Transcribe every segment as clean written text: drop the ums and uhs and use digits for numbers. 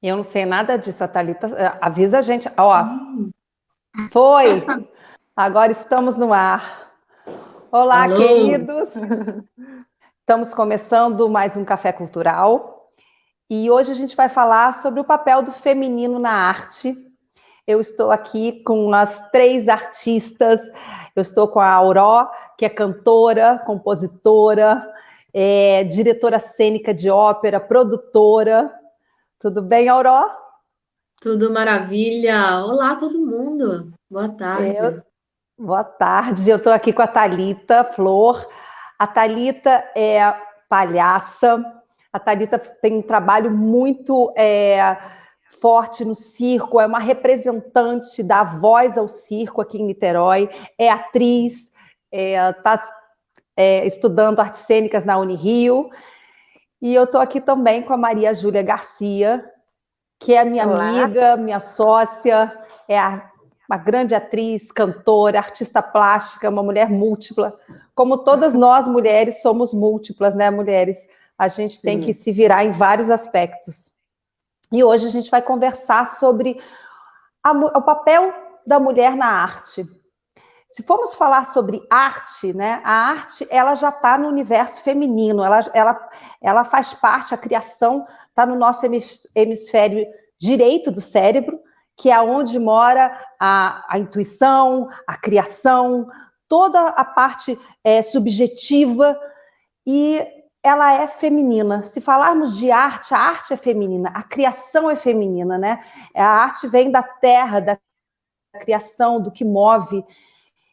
Eu não sei nada disso, a Thalita. Avisa a gente. Ó, Hum. foi! Agora estamos no ar. Olá, Alô? queridos! Estamos começando mais um Café Cultural e hoje a gente vai falar sobre o papel do feminino na arte. Eu estou aqui com as três artistas. Eu estou com a Auró, que é cantora, compositora, diretora cênica de ópera, produtora. Tudo bem, Auró? Tudo maravilha? Olá, todo mundo. Boa tarde. Boa tarde, eu estou aqui com a Thalita Flor. A Thalita é palhaça, a Thalita tem um trabalho muito forte no circo, é uma representante da voz ao circo aqui em Niterói, é atriz, está estudando artes cênicas na Unirio. E eu estou aqui também com a Maria Júlia Garcia, que é minha Olá, amiga, minha sócia, uma grande atriz, cantora, artista plástica, uma mulher múltipla. Como todas nós mulheres somos múltiplas, né, mulheres? A gente tem que Sim. se virar em vários aspectos. E hoje a gente vai conversar sobre o papel da mulher na arte. Se formos falar sobre arte, né, a arte ela já está no universo feminino, ela faz parte, a criação está no nosso hemisfério direito do cérebro, que é onde mora a intuição, a criação, toda a parte subjetiva, e ela é feminina. Se falarmos de arte, a arte é feminina, a criação é feminina, né? A arte vem da terra, da criação, do que move.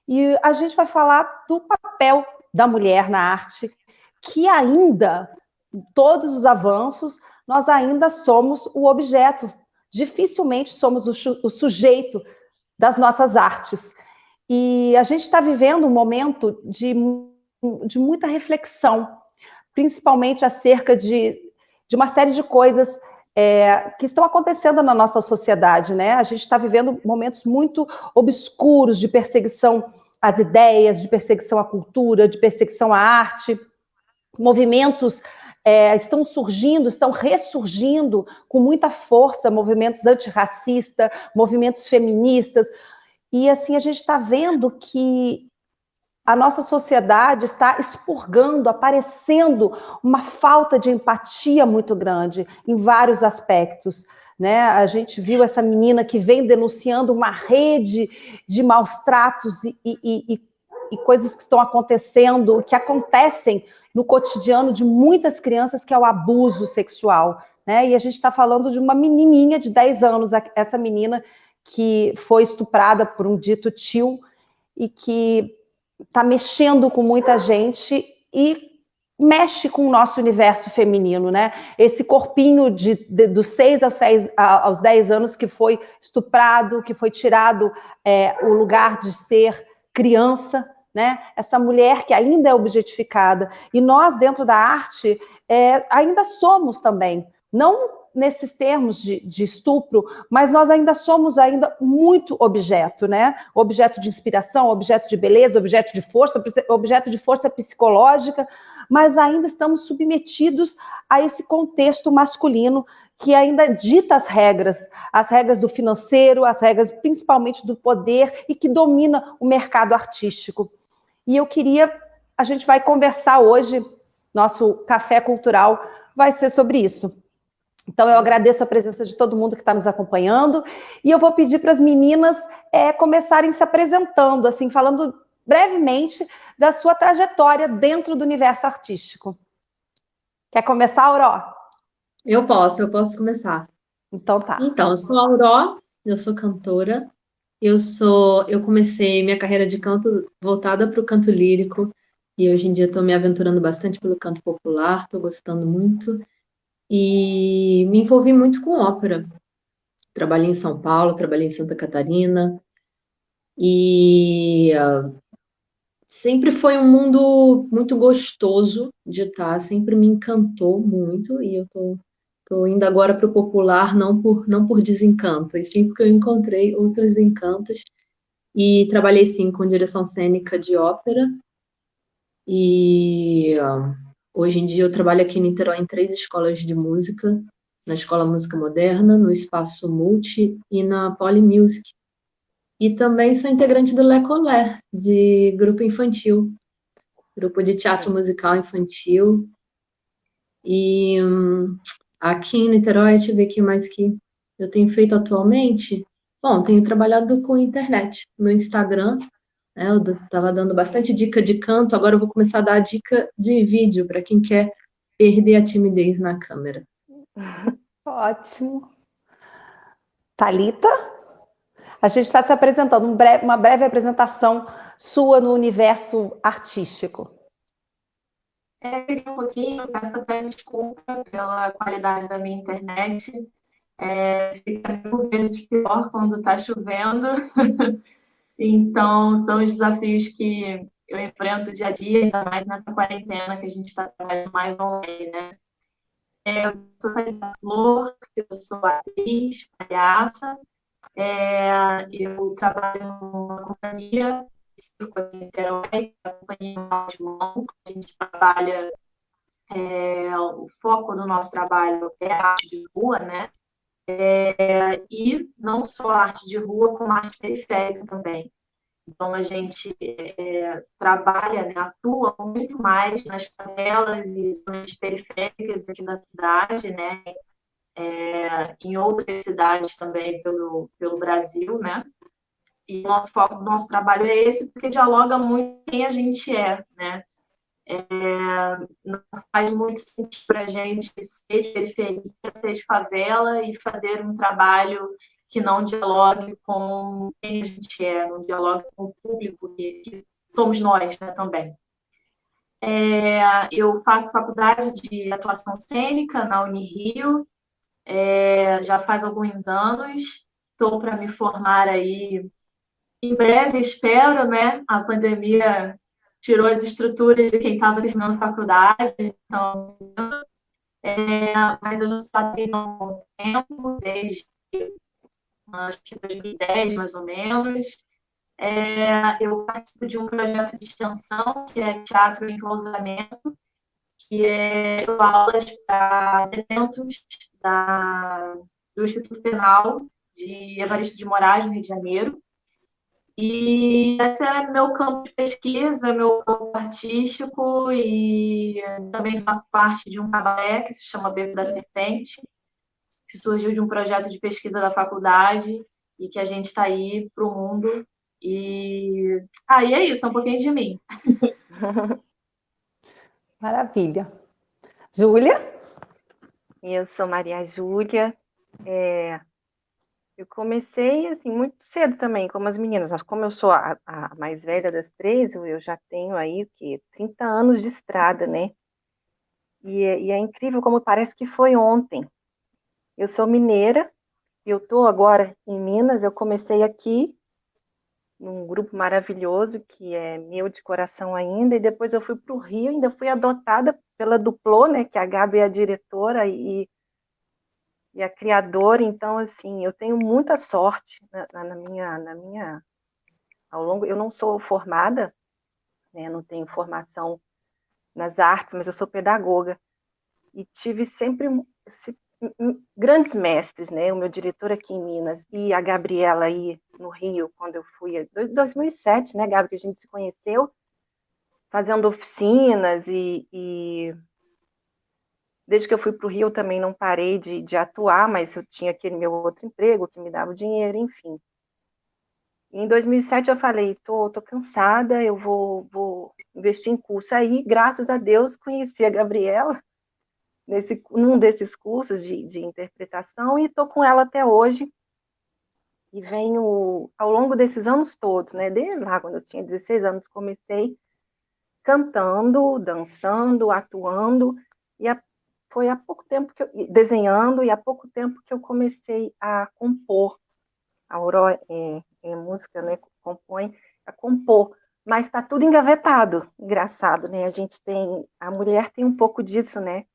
E a gente vai falar do papel da mulher na arte, que ainda, todos os avanços, nós ainda somos o objeto. Dificilmente somos o sujeito das nossas artes. E a gente está vivendo um momento de muita reflexão, principalmente acerca de uma série de coisas que estão acontecendo na nossa sociedade, né? A gente está vivendo momentos muito obscuros de perseguição às ideias, de perseguição à cultura, de perseguição à arte. Movimentos estão surgindo, estão ressurgindo com muita força, movimentos antirracistas, movimentos feministas, e assim a gente está vendo que a nossa sociedade está expurgando, aparecendo uma falta de empatia muito grande em vários aspectos. Né? A gente viu essa menina que vem denunciando uma rede de maus tratos e coisas que estão acontecendo, que acontecem no cotidiano de muitas crianças, que é o abuso sexual. Né? E a gente está falando de uma menininha de 10 anos, essa menina que foi estuprada por um dito tio e que está mexendo com muita gente e mexe com o nosso universo feminino, né? Esse corpinho dos 6 aos 10 anos que foi estuprado, que foi tirado o lugar de ser criança, né? Essa mulher que ainda é objetificada. E nós, dentro da arte, ainda somos também. Não nesses termos de estupro, mas nós ainda somos ainda muito objeto, né? Objeto de inspiração, objeto de beleza, objeto de força psicológica, mas ainda estamos submetidos a esse contexto masculino que ainda dita as regras do financeiro, as regras principalmente do poder e que domina o mercado artístico. E a gente vai conversar hoje, nosso café cultural vai ser sobre isso. Então, eu agradeço a presença de todo mundo que está nos acompanhando e eu vou pedir para as meninas começarem se apresentando, assim, falando brevemente da sua trajetória dentro do universo artístico. Quer começar, Auró? Eu posso começar. Então tá. Então, eu sou a Auró, eu sou cantora. Eu comecei minha carreira de canto voltada para o canto lírico e hoje em dia estou me aventurando bastante pelo canto popular, estou gostando muito e me envolvi muito com ópera. Trabalhei em São Paulo, trabalhei em Santa Catarina e sempre foi um mundo muito gostoso de estar, sempre me encantou muito e tô indo agora para o popular não por desencanto, e sim porque eu encontrei outros encantos e trabalhei sim com direção cênica de ópera e hoje em dia eu trabalho aqui em Niterói em 3 escolas de música na Escola Música Moderna, no Espaço Multi e na Poly Music. E também sou integrante do Lecolé, de grupo infantil, grupo de teatro musical infantil. E aqui em Niterói, deixa eu ver o que mais que eu tenho feito atualmente. Bom, tenho trabalhado com internet, meu Instagram, né, eu estava dando bastante dica de canto, agora eu vou começar a dar dica de vídeo para quem quer perder a timidez na câmera. Ótimo. Thalita? A gente está se apresentando, uma breve apresentação sua no universo artístico. Peguei um pouquinho, peço até desculpa pela qualidade da minha internet. Fica 1000 vezes pior quando está chovendo. Então, são os desafios que eu enfrento dia a dia, ainda mais nessa quarentena que a gente está trabalhando mais online, né? Eu sou Thalita Flor, eu sou atriz, palhaça. Eu trabalho numa companhia circo aqui em Niterói, a companhia Maus Mão. A gente trabalha, o foco do nosso trabalho é a arte de rua, né? E não só a arte de rua, como a arte periférica também. Então, a gente trabalha, né, atua muito mais nas favelas e zonas periféricas aqui da cidade, né? Em outras cidades também pelo Brasil, né? E o nosso foco do nosso trabalho é esse, porque dialoga muito com quem a gente é, né? Não faz muito sentido para a gente ser de periferia, ser de favela e fazer um trabalho que não dialogue com quem a gente é, não dialogue com o público que somos nós, né, também. Eu faço faculdade de atuação cênica na Unirio, já faz alguns anos, estou para me formar aí em breve, espero, né? A pandemia tirou as estruturas de quem estava terminando faculdade, então, mas eu já sou atriz há um bom tempo, desde acho que 2010, mais ou menos. Eu participo de um projeto de extensão, que é Teatro em Entrosamento, que eu dou aulas para detentos do Instituto Penal de Evaristo de Moraes, no Rio de Janeiro. E esse é meu campo de pesquisa, meu campo artístico, e também faço parte de um cabaré que se chama Beco da Serpente, que surgiu de um projeto de pesquisa da faculdade e que a gente está aí para o mundo. E é isso, é um pouquinho de mim. Maravilha. Júlia? Eu sou Maria Júlia. Eu comecei assim muito cedo também, como as meninas. Como eu sou a mais velha das três, eu já tenho aí o quê? 30 anos de estrada, né? E é incrível como parece que foi ontem. Eu sou mineira, eu estou agora em Minas. Eu comecei aqui num grupo maravilhoso que é meu de coração ainda, e depois eu fui para o Rio, ainda fui adotada pela Duplô, né? Que a Gabi é a diretora e a criadora. Então, assim, eu tenho muita sorte na minha ao longo. Eu não sou formada, né, não tenho formação nas artes, mas eu sou pedagoga e tive sempre grandes mestres, né? O meu diretor aqui em Minas e a Gabriela aí no Rio, quando eu fui em 2007, né, Gabi, que a gente se conheceu fazendo oficinas e desde que eu fui para o Rio eu também não parei de atuar, mas eu tinha aquele meu outro emprego que me dava o dinheiro, enfim. E em 2007 eu falei, tô cansada, eu vou investir em curso. Aí, graças a Deus, conheci a Gabriela num desses cursos de interpretação e estou com ela até hoje. E venho, ao longo desses anos todos, né, desde lá quando eu tinha 16 anos, comecei cantando, dançando, atuando, e foi há pouco tempo que desenhando, e há pouco tempo que eu comecei a compor. A Aurora música, né, compõe, a compor, mas está tudo engavetado, engraçado, né? A mulher tem um pouco disso, né?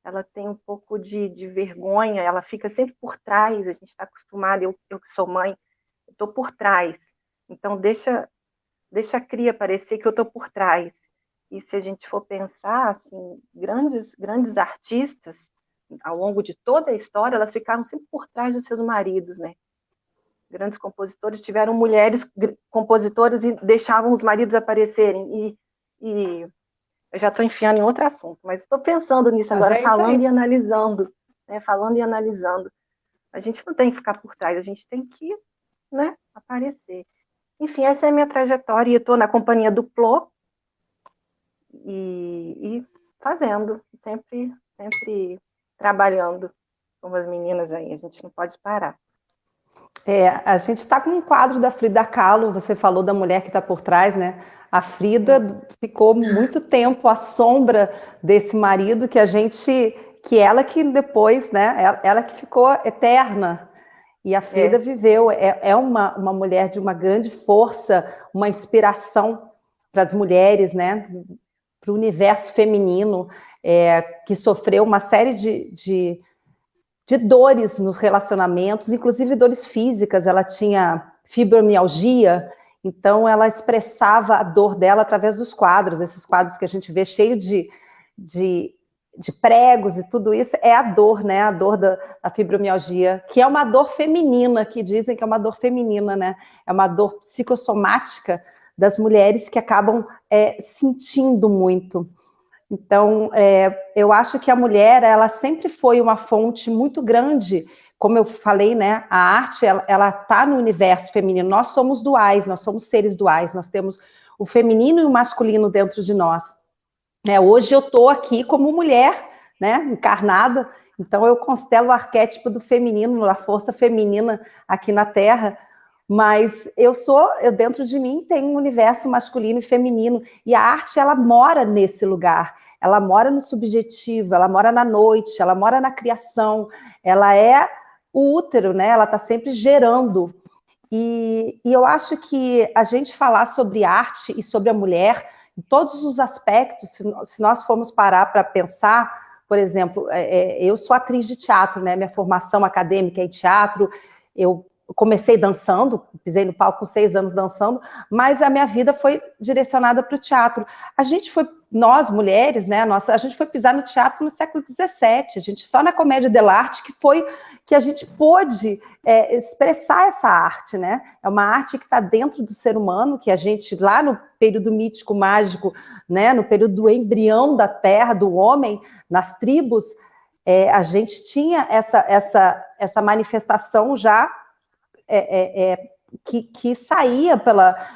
Ela tem um pouco de vergonha, ela fica sempre por trás, a gente está acostumada, eu que sou mãe, eu estou por trás, então deixa a cria parecer que eu estou por trás. E se a gente for pensar, assim, grandes artistas ao longo de toda a história, elas ficaram sempre por trás dos seus maridos, né? Grandes compositores tiveram mulheres compositoras e deixavam os maridos aparecerem. E eu já estou enfiando em outro assunto, mas estou pensando nisso agora, falando e analisando, né? Falando e analisando. A gente não tem que ficar por trás, a gente tem que, né, aparecer. Enfim, essa é a minha trajetória, e eu estou na companhia do Plô e fazendo, sempre trabalhando com as meninas aí, a gente não pode parar. A gente está com um quadro da Frida Kahlo, você falou da mulher que está por trás, né? A Frida ficou muito tempo à sombra desse marido que ela que depois, né? Ela que ficou eterna. E a Frida viveu, uma mulher de uma grande força, uma inspiração para as mulheres, né? Para o universo feminino, que sofreu uma série de dores nos relacionamentos, inclusive dores físicas. Ela tinha fibromialgia, então ela expressava a dor dela através dos quadros, esses quadros que a gente vê cheio de pregos e tudo isso, é a dor, né? A dor da fibromialgia, que é uma dor feminina, que dizem que é uma dor feminina, né? É uma dor psicossomática das mulheres que acabam sentindo muito. Então, eu acho que a mulher, ela sempre foi uma fonte muito grande, como eu falei, né? A arte, ela está no universo feminino. Nós somos duais, nós somos seres duais, nós temos o feminino e o masculino dentro de nós. Hoje eu estou aqui como mulher, né, encarnada, então eu constelo o arquétipo do feminino, da força feminina aqui na Terra, mas eu dentro de mim tem um universo masculino e feminino, e a arte, ela mora nesse lugar, ela mora no subjetivo, ela mora na noite, ela mora na criação, ela é o útero, né, ela está sempre gerando, e eu acho que a gente falar sobre arte e sobre a mulher, em todos os aspectos, se nós formos parar para pensar, por exemplo, eu sou atriz de teatro, né? Minha formação acadêmica é em teatro, eu comecei dançando, pisei no palco com 6 anos dançando, mas a minha vida foi direcionada para o teatro. Nós mulheres, né? A gente foi pisar no teatro no século XVII, a gente só na comédia dell'arte que a gente pôde expressar essa arte, né? É uma arte que está dentro do ser humano, que a gente, lá no período mítico mágico, né? No período do embrião da terra, do homem, nas tribos, a gente tinha essa manifestação já que saía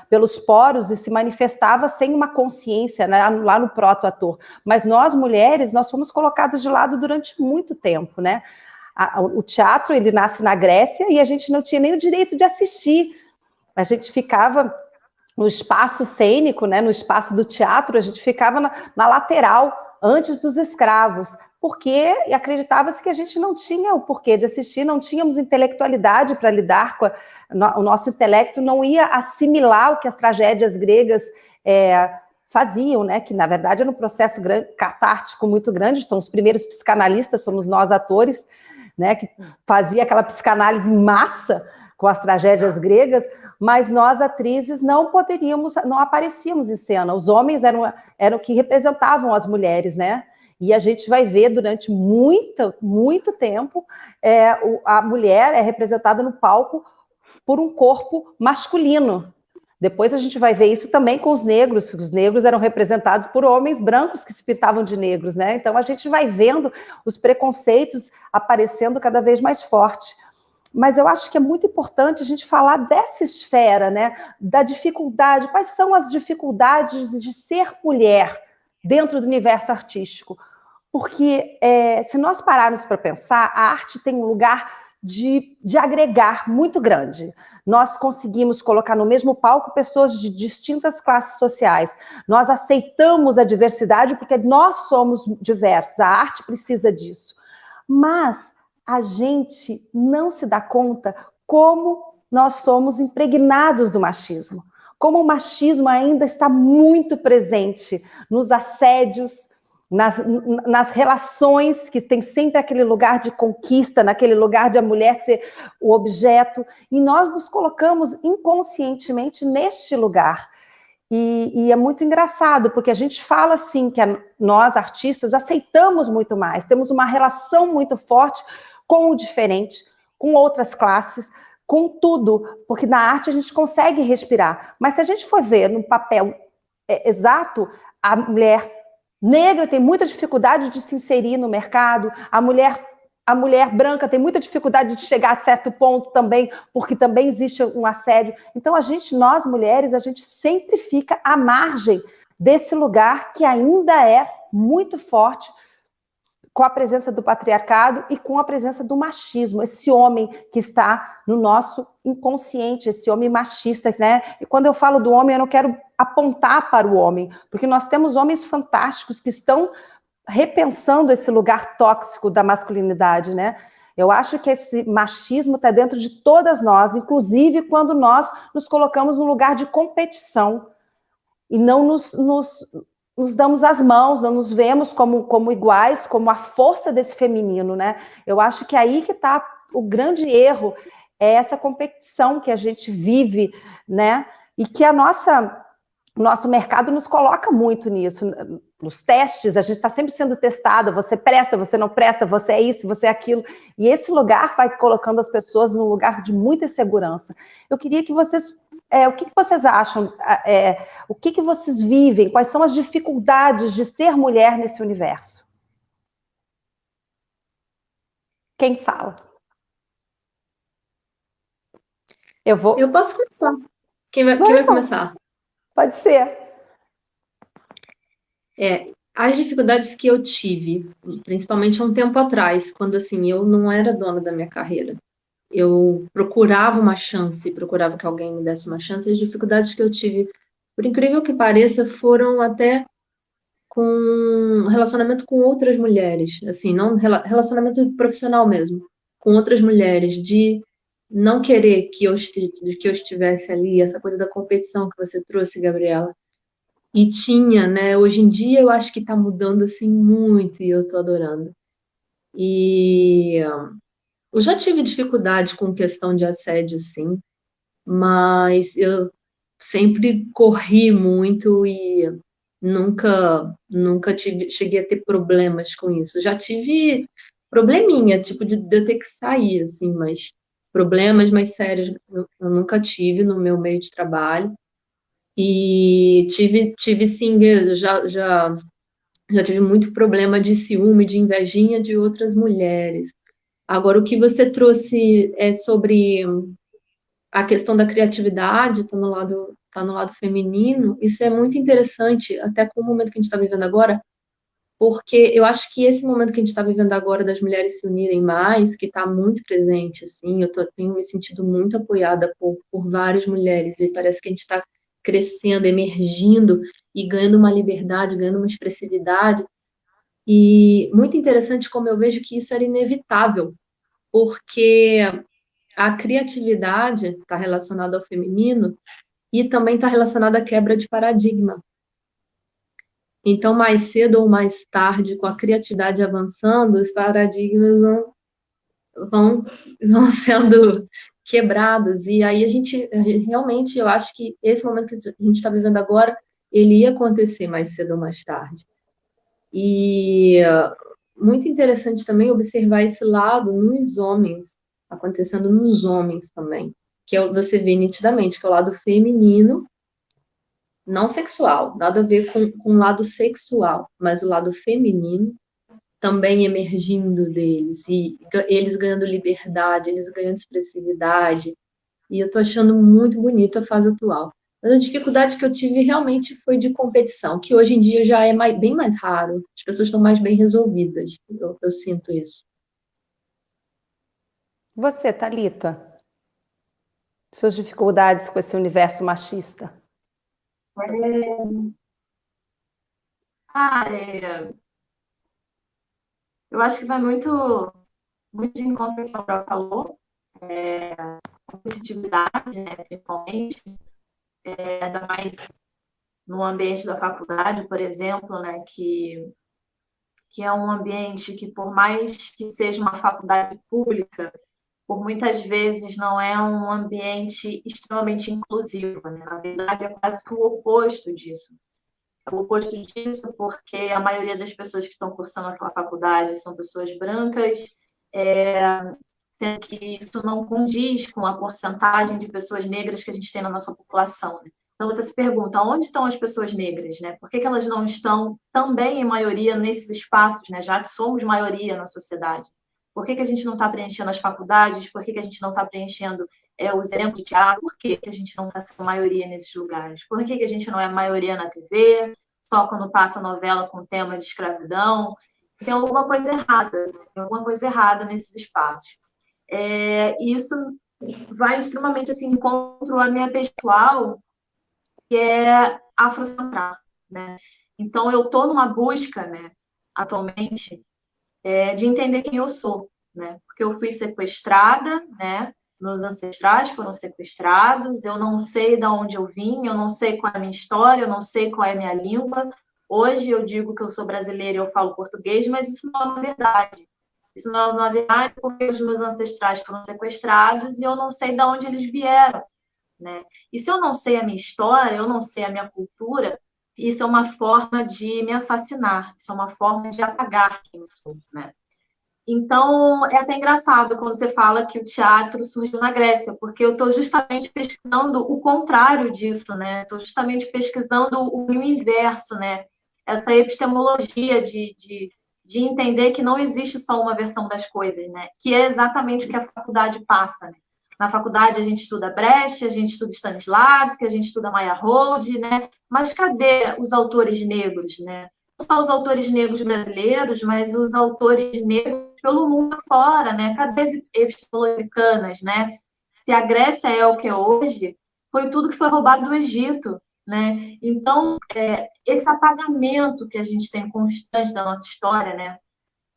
pelos poros e se manifestava sem uma consciência, né, lá no proto-ator. Mas nós, mulheres, nós fomos colocadas de lado durante muito tempo, né? O teatro, ele nasce na Grécia e a gente não tinha nem o direito de assistir. A gente ficava no espaço cênico, né, no espaço do teatro, a gente ficava na lateral, antes dos escravos, porque acreditava-se que a gente não tinha o porquê de assistir, não tínhamos intelectualidade para lidar com o nosso intelecto não ia assimilar o que as tragédias gregas faziam, né? Que na verdade era um processo catártico muito grande, são os primeiros psicanalistas, somos nós atores, né? Que fazia aquela psicanálise em massa com as tragédias gregas, mas nós, atrizes, não aparecíamos em cena. Os homens eram que representavam as mulheres, né? E a gente vai ver durante muito tempo a mulher é representada no palco por um corpo masculino. Depois a gente vai ver isso também com os negros. Os negros eram representados por homens brancos que se pintavam de negros, né? Então a gente vai vendo os preconceitos aparecendo cada vez mais forte. Mas eu acho que é muito importante a gente falar dessa esfera, né? Da dificuldade. Quais são as dificuldades de ser mulher dentro do universo artístico? Porque se nós pararmos para pensar, a arte tem um lugar de agregar muito grande. Nós conseguimos colocar no mesmo palco pessoas de distintas classes sociais. Nós aceitamos a diversidade porque nós somos diversos. A arte precisa disso. Mas a gente não se dá conta como nós somos impregnados do machismo. Como o machismo ainda está muito presente nos assédios, nas relações, que tem sempre aquele lugar de conquista, naquele lugar de a mulher ser o objeto, e nós nos colocamos inconscientemente neste lugar. E é muito engraçado, porque a gente fala assim que nós, artistas, aceitamos muito mais, temos uma relação muito forte com o diferente, com outras classes, com tudo, porque na arte a gente consegue respirar. Mas se a gente for ver no papel exato, a mulher negra tem muita dificuldade de se inserir no mercado, a mulher branca tem muita dificuldade de chegar a certo ponto também, porque também existe um assédio. Então, nós mulheres, a gente sempre fica à margem desse lugar que ainda é muito forte, com a presença do patriarcado e com a presença do machismo, esse homem que está no nosso inconsciente, esse homem machista, né? E quando eu falo do homem, eu não quero apontar para o homem, porque nós temos homens fantásticos que estão repensando esse lugar tóxico da masculinidade, né? Eu acho que esse machismo está dentro de todas nós, inclusive quando nós nos colocamos no lugar de competição e não nos damos as mãos, não nos vemos como iguais, como a força desse feminino, né? Eu acho que aí que está o grande erro, é essa competição que a gente vive, né? E que o nosso mercado nos coloca muito nisso. Nos testes, a gente está sempre sendo testada, você presta, você não presta, você é isso, você é aquilo. E esse lugar vai colocando as pessoas num lugar de muita insegurança. Eu queria que vocês... o que vocês acham? O que vocês vivem? Quais são as dificuldades de ser mulher nesse universo? Quem fala? Eu posso começar. Quem vai começar? Pode ser. As dificuldades que eu tive, principalmente há um tempo atrás, quando assim eu não era dona da minha carreira. Eu procurava uma chance, procurava que alguém me desse uma chance. As dificuldades que eu tive, por incrível que pareça, foram até com relacionamento com outras mulheres, assim, não relacionamento profissional mesmo, com outras mulheres, de não querer que eu estivesse ali, essa coisa da competição que você trouxe, Gabriela. E tinha, né? Hoje em dia eu acho que está mudando assim muito e eu estou adorando. E eu já tive dificuldade com questão de assédio, sim, mas eu sempre corri muito e nunca cheguei a ter problemas com isso. Já tive probleminha, tipo de eu ter que sair, assim, mas problemas mais sérios eu nunca tive no meu meio de trabalho. E tive sim, já tive muito problema de ciúme, de invejinha de outras mulheres. Agora, o que você trouxe é sobre a questão da criatividade, tá no lado feminino. Isso é muito interessante, até com o momento que a gente está vivendo agora, porque eu acho que esse momento que a gente está vivendo agora das mulheres se unirem mais, que está muito presente, assim, tenho me sentido muito apoiada por várias mulheres, e parece que a gente está crescendo, emergindo e ganhando uma liberdade, ganhando uma expressividade. E muito interessante como eu vejo que isso era inevitável, porque a criatividade está relacionada ao feminino e também está relacionada à quebra de paradigma. Então, mais cedo ou mais tarde, com a criatividade avançando, os paradigmas vão sendo quebrados. E aí realmente, eu acho que esse momento que a gente está vivendo agora, ele ia acontecer mais cedo ou mais tarde. E muito interessante também observar esse lado nos homens, acontecendo nos homens também, que você vê nitidamente, que é o lado feminino, não sexual, nada a ver com o lado sexual, mas o lado feminino também emergindo deles, e eles ganhando liberdade, eles ganhando expressividade, e eu tô achando muito bonito a fase atual. Mas a dificuldade que eu tive realmente foi de competição, que hoje em dia já é bem mais raro, as pessoas estão mais bem resolvidas, eu sinto isso. Você, Thalita, suas dificuldades com esse universo machista? Eu acho que vai muito de encontro com o que a Aurora falou, competitividade, né, principalmente, ainda mais no ambiente da faculdade, por exemplo, né, que é um ambiente que, por mais que seja uma faculdade pública, por muitas vezes não é um ambiente extremamente inclusivo, né? Na verdade, é quase que o oposto disso. É o oposto disso porque a maioria das pessoas que estão cursando aquela faculdade são pessoas brancas, sendo que isso não condiz com a porcentagem de pessoas negras que a gente tem na nossa população, né? Então, você se pergunta, onde estão as pessoas negras, né? Por que elas não estão também em maioria nesses espaços, né? Já que somos maioria na sociedade. Por que a gente não está preenchendo as faculdades? Por que a gente não está preenchendo os elencos de teatro? Por que a gente não está sendo maioria nesses lugares? Por que a gente não é maioria na TV? Só quando passa novela com tema de escravidão? Tem alguma coisa errada, né? Tem alguma coisa errada nesses espaços. E isso vai extremamente assim, contra a minha pessoal, que é afrocentral, né? Então, eu estou numa busca, né, atualmente, de entender quem eu sou, né? Porque eu fui sequestrada, né? Meus ancestrais foram sequestrados, eu não sei de onde eu vim, eu não sei qual é a minha história, eu não sei qual é a minha língua. Hoje eu digo que eu sou brasileira e eu falo português, mas isso não é uma verdade. Isso não é uma verdade porque os meus ancestrais foram sequestrados e eu não sei de onde eles vieram, né? E se eu não sei a minha história, eu não sei a minha cultura, isso é uma forma de me assassinar, isso é uma forma de apagar quem eu sou, né? Então, é até engraçado quando você fala que o teatro surgiu na Grécia, porque eu estou justamente pesquisando o contrário disso, né? Estou justamente pesquisando o inverso, né? Essa epistemologia de entender que não existe só uma versão das coisas, né? Que é exatamente o que a faculdade passa, né? Na faculdade a gente estuda Brecht, a gente estuda Stanislavski, a gente estuda Meyerhold, né? Mas cadê os autores negros, né? Não só os autores negros brasileiros, mas os autores negros pelo mundo afora, né? Cadê as epistemologicanas, né? Se a Grécia é o que é hoje, foi tudo que foi roubado do Egito, né? Então, esse apagamento que a gente tem constante da nossa história, né?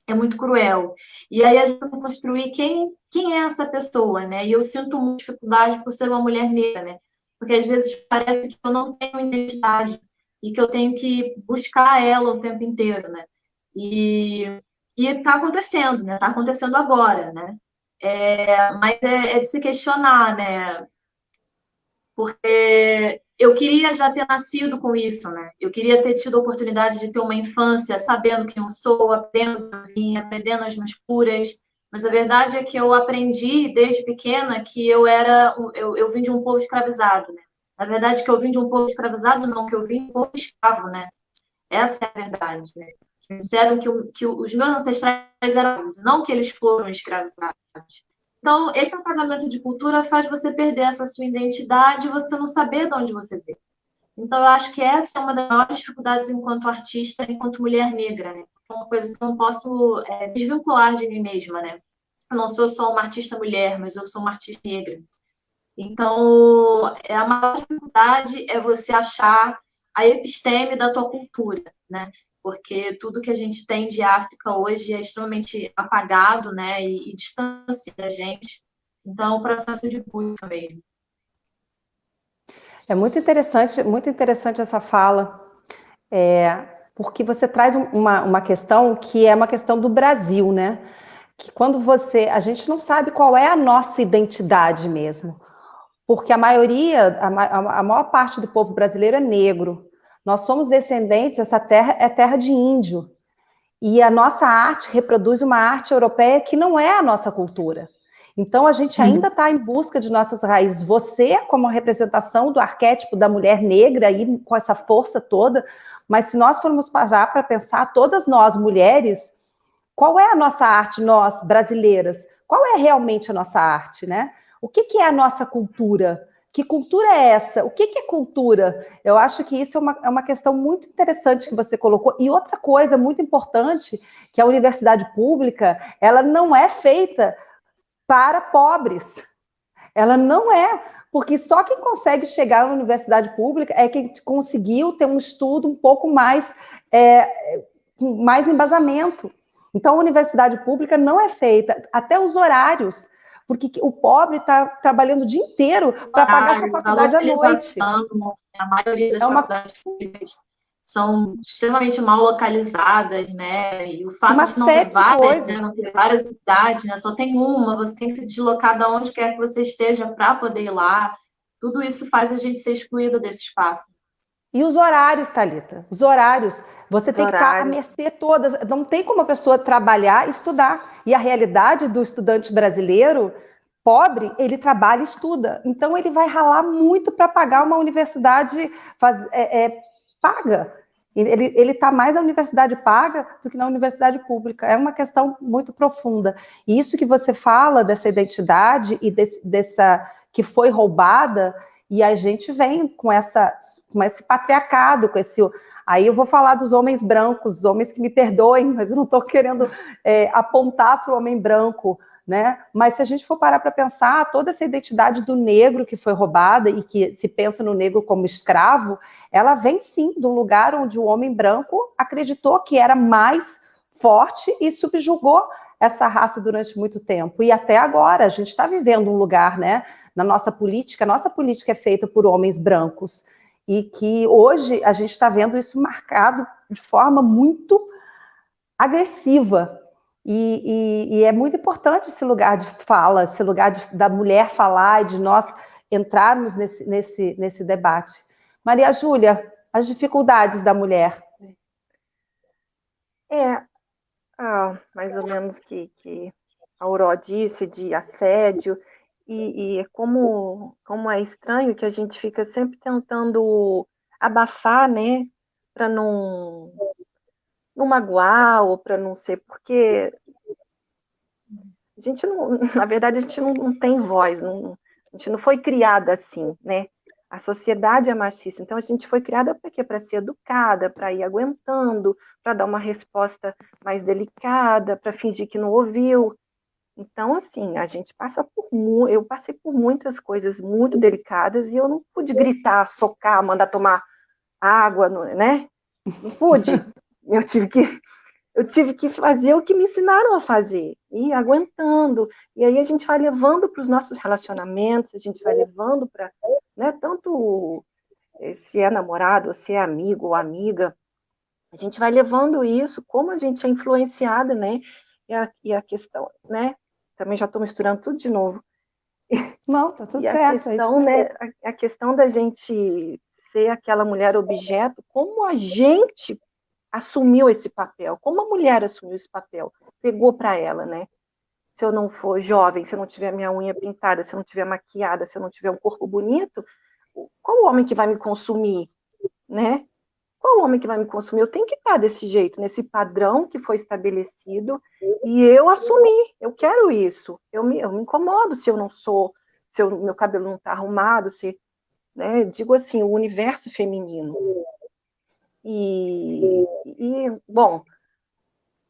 É muito cruel. E aí a gente tem que construir quem é essa pessoa, né? E eu sinto muita dificuldade por ser uma mulher negra, né? Porque às vezes parece que eu não tenho identidade e que eu tenho que buscar ela o tempo inteiro, né? E está acontecendo, né? Está acontecendo agora, né? Mas é de se questionar, né? Porque eu queria já ter nascido com isso, né? Eu queria ter tido a oportunidade de ter uma infância sabendo quem eu sou, aprendendo as minhas curas. Mas a verdade é que eu aprendi desde pequena que eu vim de um povo escravizado, né? Na verdade, que eu vim de um povo escravizado, não, que eu vim de um povo escravo, né? Essa é a verdade, né? Que disseram que os meus ancestrais eram, não que eles foram escravizados. Então, esse apagamento de cultura faz você perder essa sua identidade e você não saber de onde você veio. Então, eu acho que essa é uma das maiores dificuldades enquanto artista, enquanto mulher negra, né? É uma coisa que eu não posso desvincular de mim mesma, né? Eu não sou só uma artista mulher, mas eu sou uma artista negra. Então, a maior dificuldade é você achar a episteme da tua cultura, né? Porque tudo que a gente tem de África hoje é extremamente apagado, né? E distancia da gente. Então, é um processo de busca mesmo. É muito interessante essa fala, porque você traz uma questão que é uma questão do Brasil, né? Que quando a gente não sabe qual é a nossa identidade mesmo, porque a maior parte do povo brasileiro é negro. Nós somos descendentes, essa terra é terra de índio. E a nossa arte reproduz uma arte europeia que não é a nossa cultura. Então, a gente ainda está em busca de nossas raízes. Você, como representação do arquétipo da mulher negra, aí, com essa força toda, mas se nós formos parar para pensar, todas nós, mulheres, qual é a nossa arte, nós, brasileiras? Qual é realmente a nossa arte, né? O que é a nossa cultura? Que cultura é essa? O que é cultura? Eu acho que isso é uma questão muito interessante que você colocou. E outra coisa muito importante, que a universidade pública, ela não é feita para pobres. Ela não é, porque só quem consegue chegar na universidade pública é quem conseguiu ter um estudo um pouco mais, com mais embasamento. Então, a universidade pública não é feita, até os horários, porque o pobre está trabalhando o dia inteiro para pagar sua faculdade à noite. A maioria das faculdades públicas são extremamente mal localizadas, né? E o fato Uma de não série ter de várias, coisas. né? Não ter várias unidades, né? Só tem uma, você tem que se deslocar de onde quer que você esteja para poder ir lá. Tudo isso faz a gente ser excluído desse espaço. E os horários, Thalita, os horários. Você Os tem que estar à horários. mercê todas. Não tem como a pessoa trabalhar e estudar. E a realidade do estudante brasileiro pobre, ele trabalha e estuda. Então, ele vai ralar muito para pagar uma universidade paga. Ele está mais na universidade paga do que na universidade pública. É uma questão muito profunda. E isso que você fala dessa identidade e dessa que foi roubada, e a gente vem com esse patriarcado, com esse. Aí eu vou falar dos homens brancos, os homens que me perdoem, mas eu não estou querendo apontar para o homem branco, né? Mas se a gente for parar para pensar, toda essa identidade do negro que foi roubada e que se pensa no negro como escravo, ela vem sim do lugar onde o homem branco acreditou que era mais forte e subjugou essa raça durante muito tempo. E até agora, a gente está vivendo um lugar, né? Na nossa política é feita por homens brancos. E que hoje a gente está vendo isso marcado de forma muito agressiva. E é muito importante esse lugar de fala, esse lugar da mulher falar e de nós entrarmos nesse debate. Maria Júlia, as dificuldades da mulher. Mais ou menos que a Auró disse, de assédio, e como é estranho que a gente fica sempre tentando abafar, né, para não magoar, ou para não ser, porque a gente não, na verdade, a gente não tem voz, a gente não foi criada assim, né? A sociedade é machista, então a gente foi criada para quê? Para ser educada, para ir aguentando, para dar uma resposta mais delicada, para fingir que não ouviu. Então, assim, a gente eu passei por muitas coisas muito delicadas e eu não pude gritar, socar, mandar tomar água, né? Não pude. Eu tive que fazer o que me ensinaram a fazer, e aguentando. E aí a gente vai levando para os nossos relacionamentos, a gente vai levando para, né, tanto se é namorado, ou se é amigo ou amiga, a gente vai levando isso, como a gente é influenciada, né? E a questão, né? Também já estou misturando tudo de novo. Não, tá tudo E a certo, é isso questão, mesmo. né? A questão da gente ser aquela mulher objeto, como a gente assumiu esse papel, como a mulher assumiu esse papel, pegou para ela, né? Se eu não for jovem, se eu não tiver minha unha pintada, se eu não tiver maquiada, se eu não tiver um corpo bonito, qual homem que vai me consumir, né? Qual homem que vai me consumir? Eu tenho que estar desse jeito, nesse padrão que foi estabelecido, e eu assumi, eu quero isso. Eu me incomodo se eu não sou, se meu cabelo não está arrumado, né? Digo assim, o universo feminino. Bom,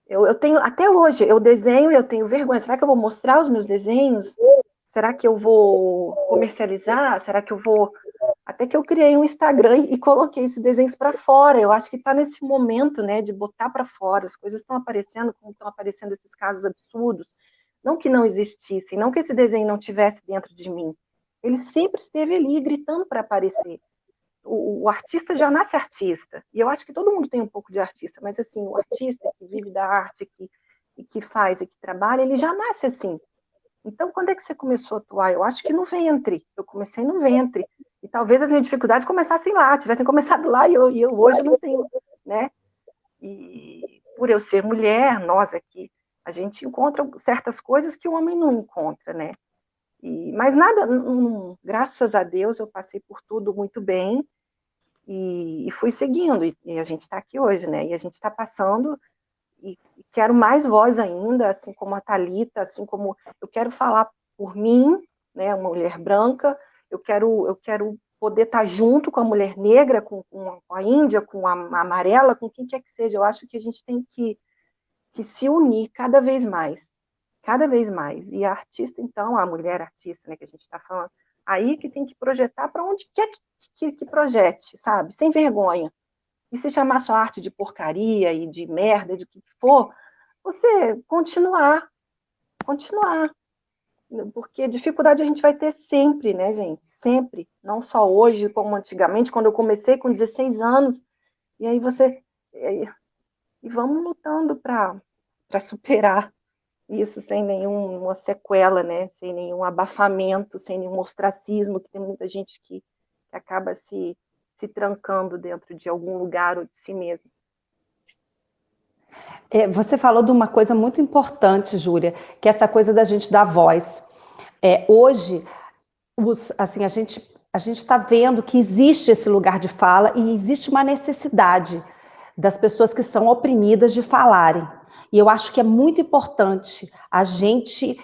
eu tenho, até hoje, eu desenho e eu tenho vergonha. Será que eu vou mostrar os meus desenhos? Será que eu vou comercializar? Será que eu vou. Até que eu criei um Instagram e coloquei esses desenhos para fora. Eu acho que está nesse momento, né, de botar para fora. As coisas estão aparecendo, como estão aparecendo esses casos absurdos. Não que não existissem, não que esse desenho não tivesse dentro de mim. Ele sempre esteve ali, gritando para aparecer. O artista já nasce artista, e eu acho que todo mundo tem um pouco de artista, mas assim, o artista que vive da arte, que faz e que trabalha, ele já nasce assim. Então, quando é que você começou a atuar? Eu acho que no ventre, eu comecei no ventre, e talvez as minhas dificuldades começassem lá, tivessem começado lá, e eu hoje não tenho, né? E por eu ser mulher, nós aqui, a gente encontra certas coisas que o homem não encontra, né? Mas nada, graças a Deus, eu passei por tudo muito bem e fui seguindo. E a gente está aqui hoje, né? E a gente está passando e quero mais voz ainda, assim como a Thalita, assim como eu quero falar por mim, né? Uma mulher branca. Eu quero poder estar junto com a mulher negra, com a índia, com a amarela, com quem quer que seja. Eu acho que a gente tem que se unir cada vez mais. Cada vez mais. E a artista, então, a mulher artista, né, que a gente está falando, aí que tem que projetar para onde quer que projete, sabe? Sem vergonha. E se chamar sua arte de porcaria e de merda, de o que for, você continuar. Porque dificuldade a gente vai ter sempre, né, gente? Sempre. Não só hoje, como antigamente, quando eu comecei com 16 anos, E aí e vamos lutando para superar isso sem nenhuma sequela, né? Sem nenhum abafamento, sem nenhum ostracismo, que tem muita gente que acaba se trancando dentro de algum lugar ou de si mesmo. Você falou de uma coisa muito importante, Júlia, que é essa coisa da gente dar voz. Hoje, assim, a gente está vendo que existe esse lugar de fala e existe uma necessidade das pessoas que são oprimidas de falarem. E eu acho que é muito importante a gente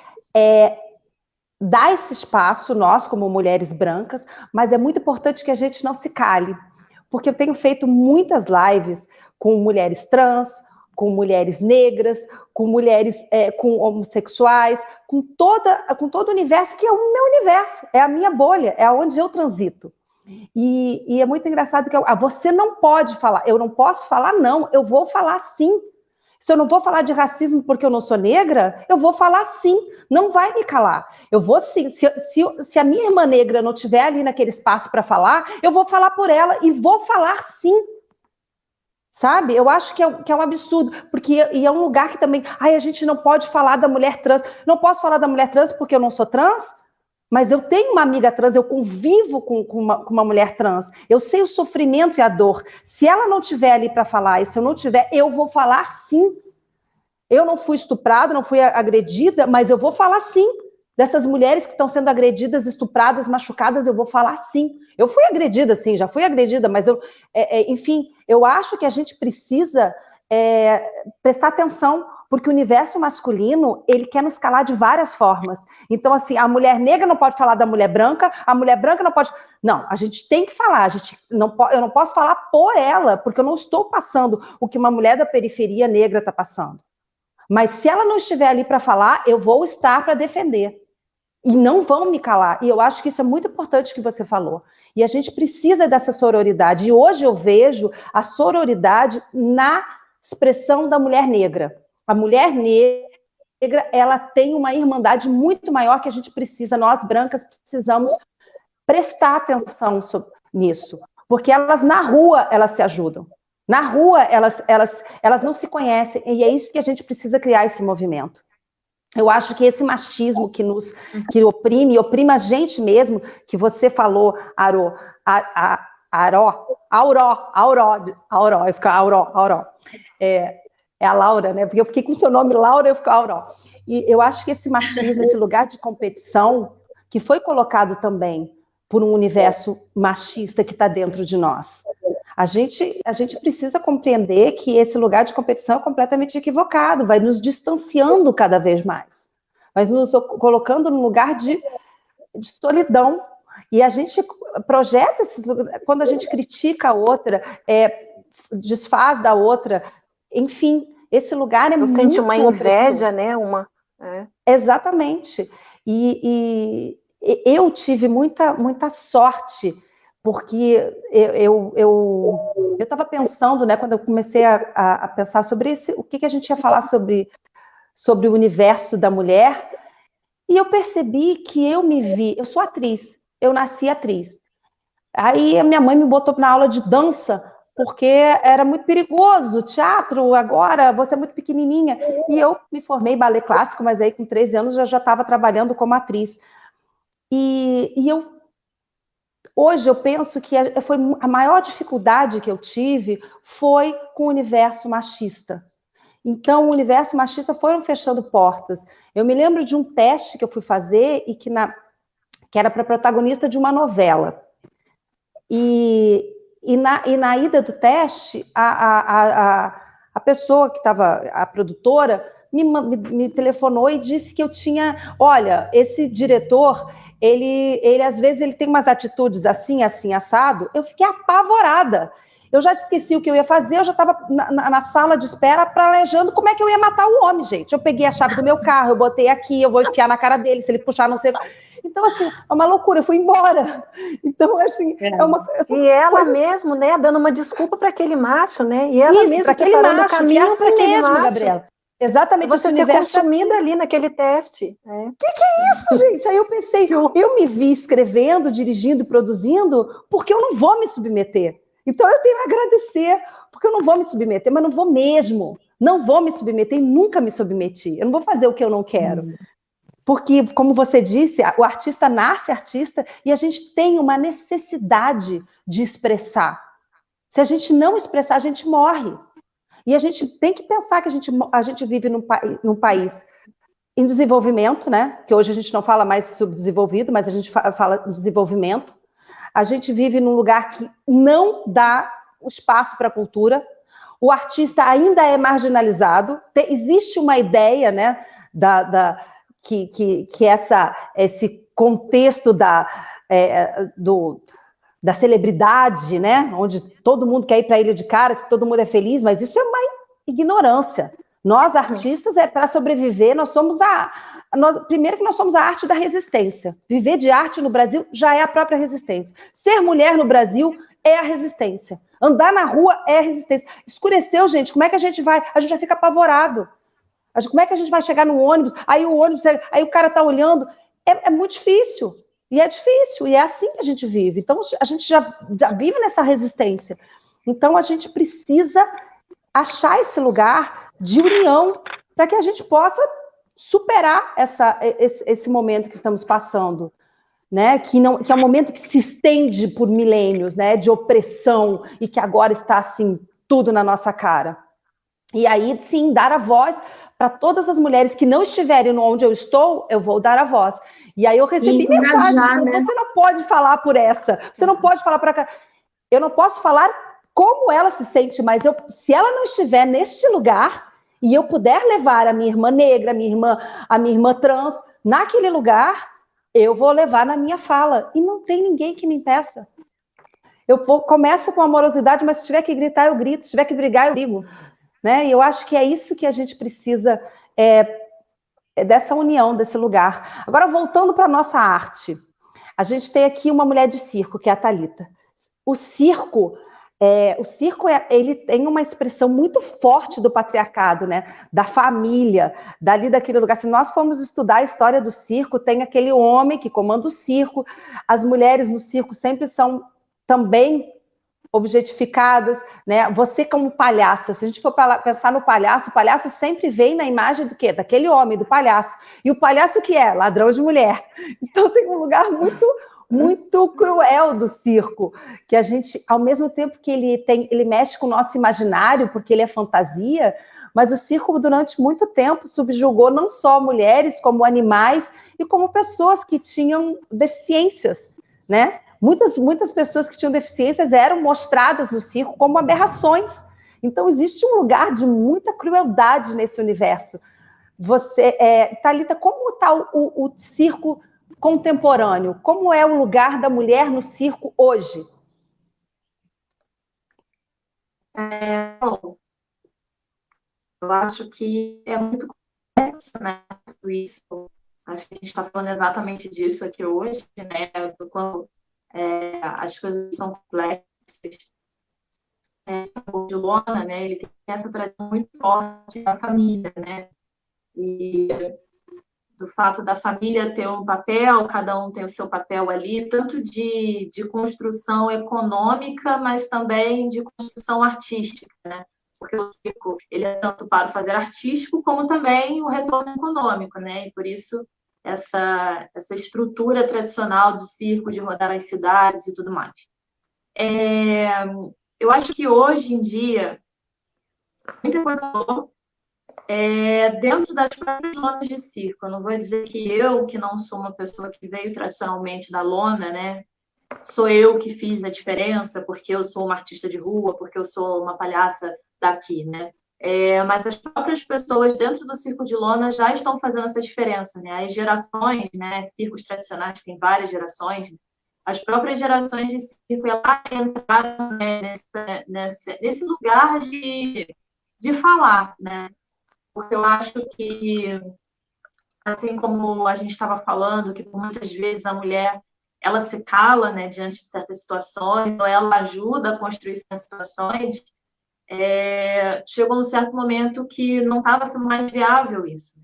dar esse espaço, nós como mulheres brancas, mas é muito importante que a gente não se cale. Porque eu tenho feito muitas lives com mulheres trans, com mulheres negras, com mulheres com homossexuais, com todo o universo que é o meu universo, é a minha bolha, é onde eu transito. E é muito engraçado que você não pode falar, eu não posso falar não, eu vou falar sim. Se eu não vou falar de racismo porque eu não sou negra, eu vou falar sim, não vai me calar. Eu vou sim, se a minha irmã negra não estiver ali naquele espaço para falar, eu vou falar por ela e vou falar sim. Sabe? Eu acho que é um absurdo, porque é um lugar que também, a gente não pode falar da mulher trans. Não posso falar da mulher trans porque eu não sou trans, mas eu tenho uma amiga trans, eu convivo com uma mulher trans. Eu sei o sofrimento e a dor. Se ela não estiver ali para falar, e se eu não tiver, eu vou falar sim. Eu não fui estuprada, não fui agredida, mas eu vou falar sim. Dessas mulheres que estão sendo agredidas, estupradas, machucadas, eu vou falar sim. Eu fui agredida, sim, já fui agredida, mas enfim, eu acho que a gente precisa prestar atenção, porque o universo masculino, ele quer nos calar de várias formas. Então, assim, a mulher negra não pode falar da mulher branca, a mulher branca não pode... Não, a gente tem que falar, eu não posso falar por ela, porque eu não estou passando o que uma mulher da periferia negra está passando. Mas se ela não estiver ali para falar, eu vou estar para defender. E não vão me calar. E eu acho que isso é muito importante que você falou. E a gente precisa dessa sororidade. E hoje eu vejo a sororidade na expressão da mulher negra. A mulher negra, ela tem uma irmandade muito maior que a gente precisa, nós brancas precisamos prestar atenção nisso. Porque elas, na rua, elas se ajudam. Na rua, elas não se conhecem. E é isso que a gente precisa criar esse movimento. Eu acho que esse machismo que oprime a gente mesmo, que você falou, Auró, fica Auró. É a Laura, né? Porque eu fiquei com o seu nome Laura, eu fico Auró. E eu acho que esse machismo, esse lugar de competição, que foi colocado também por um universo machista que está dentro de nós. A gente precisa compreender que esse lugar de competição é completamente equivocado, vai nos distanciando cada vez mais, vai nos colocando num lugar de solidão. E a gente projeta esses lugares, quando a gente critica a outra, desfaz da outra, enfim, esse lugar é muito... Sente uma inveja, né? Exatamente. E eu tive muita sorte, porque eu estava pensando, né, quando eu comecei a pensar sobre isso, o que a gente ia falar sobre o universo da mulher, e eu percebi que eu sou atriz, eu nasci atriz. Aí a minha mãe me botou na aula de dança, porque era muito perigoso, teatro, agora você é muito pequenininha. E eu me formei em ballet clássico, mas aí com 13 anos eu já estava trabalhando como atriz. Hoje eu penso que foi a maior dificuldade que eu tive foi com o universo machista. Então, o universo machista foram fechando portas. Eu me lembro de um teste que eu fui fazer e que era para protagonista de uma novela. E na ida do teste, a pessoa que estava, a produtora, me telefonou e disse que eu tinha... Olha, esse diretor... Ele às vezes ele tem umas atitudes assim, assado. Eu fiquei apavorada. Eu já esqueci o que eu ia fazer, eu já estava na sala de espera planejando como é que eu ia matar o homem, gente. Eu peguei a chave do meu carro, eu botei aqui, eu vou enfiar na cara dele, se ele puxar, não sei. Então, assim, é uma loucura, eu fui embora. Então, assim, E ela mesmo, né, dando uma desculpa para aquele macho, né? E ela mesmo preparando o caminho para aquele macho. Gabriela. Exatamente. Você ser consumida ali naquele teste. Que é isso, gente? Aí eu pensei, eu me vi escrevendo, dirigindo, produzindo, porque eu não vou me submeter. Então eu tenho a agradecer, porque eu não vou me submeter, mas não vou mesmo. Não vou me submeter e nunca me submeti. Eu não vou fazer o que eu não quero. Porque, como você disse, o artista nasce artista e a gente tem uma necessidade de expressar. Se a gente não expressar, a gente morre. E a gente tem que pensar que a gente vive num país em desenvolvimento, né? Que hoje a gente não fala mais subdesenvolvido, mas a gente fala desenvolvimento. A gente vive num lugar que não dá espaço para a cultura. O artista ainda é marginalizado. Existe uma ideia, né, que esse contexto da celebridade, né, onde todo mundo quer ir para a Ilha de Caras, que todo mundo é feliz, mas isso é uma ignorância. Nós, artistas, para sobreviver, primeiro que nós somos a arte da resistência. Viver de arte no Brasil já é a própria resistência. Ser mulher no Brasil é a resistência. Andar na rua é a resistência. Escureceu, gente, como é que a gente vai? A gente já fica apavorado. Como é que a gente vai chegar no ônibus? Aí o cara tá olhando. É muito difícil. E é difícil. E é assim que a gente vive. Então, a gente já vive nessa resistência. Então, a gente precisa achar esse lugar de união para que a gente possa superar esse momento que estamos passando, né? Que é um momento que se estende por milênios, né? De opressão e que agora está assim tudo na nossa cara. E aí, sim, dar a voz para todas as mulheres que não estiverem onde eu estou, eu vou dar a voz. E aí eu recebi mensagens, né? Você não pode falar por essa, você não pode falar para cá. Eu não posso falar como ela se sente, mas se ela não estiver neste lugar e eu puder levar a minha irmã negra, a minha irmã trans naquele lugar, eu vou levar na minha fala. E não tem ninguém que me impeça. Começo com amorosidade, mas se tiver que gritar, eu grito. Se tiver que brigar, eu brigo. Né? E eu acho que é isso que a gente precisa, dessa união, desse lugar. Agora, voltando para a nossa arte. A gente tem aqui uma mulher de circo, que é a Thalita. O circo, ele tem uma expressão muito forte do patriarcado, né? Da família, daquele lugar. Se nós formos estudar a história do circo, tem aquele homem que comanda o circo, as mulheres no circo sempre são também objetificadas, né? Você como palhaça, se a gente for pensar no palhaço, o palhaço sempre vem na imagem do quê? Daquele homem, do palhaço. E o palhaço o que é? Ladrão de mulher. Então tem um lugar muito cruel do circo, que a gente, ao mesmo tempo que ele mexe com o nosso imaginário, porque ele é fantasia, mas o circo durante muito tempo subjugou não só mulheres, como animais e como pessoas que tinham deficiências, né? Muitas pessoas que tinham deficiências eram mostradas no circo como aberrações. Então existe um lugar de muita crueldade nesse universo. Thalita, como está o circo contemporâneo? Como é o lugar da mulher no circo hoje? Bom, eu acho que é muito complexo, né, tudo isso. Acho que a gente está falando exatamente disso aqui hoje, né, do quando as coisas são complexas. O de Lona, né, ele tem essa tradição muito forte da família, né, e do fato da família ter um papel, cada um tem o seu papel ali, tanto de construção econômica, mas também de construção artística, né? Porque o circo, ele é tanto para o fazer artístico, como também o retorno econômico, né? E por isso, essa estrutura tradicional do circo, de rodar as cidades e tudo mais. Eu acho que hoje em dia, muita coisa boa, dentro das próprias lonas de circo. Eu não vou dizer que não sou uma pessoa que veio tradicionalmente da lona, né? Sou eu que fiz a diferença, porque eu sou uma artista de rua, porque eu sou uma palhaça daqui, né? Mas as próprias pessoas dentro do circo de lona já estão fazendo essa diferença, né? As gerações, né? Circos tradicionais têm várias gerações. As próprias gerações de circo elas entraram, né, nesse lugar de falar, né? Porque eu acho que, assim como a gente estava falando, que muitas vezes a mulher ela se cala, né, diante de certas situações, ou ela ajuda a construir certas situações, chegou num certo momento que não estava sendo mais viável isso.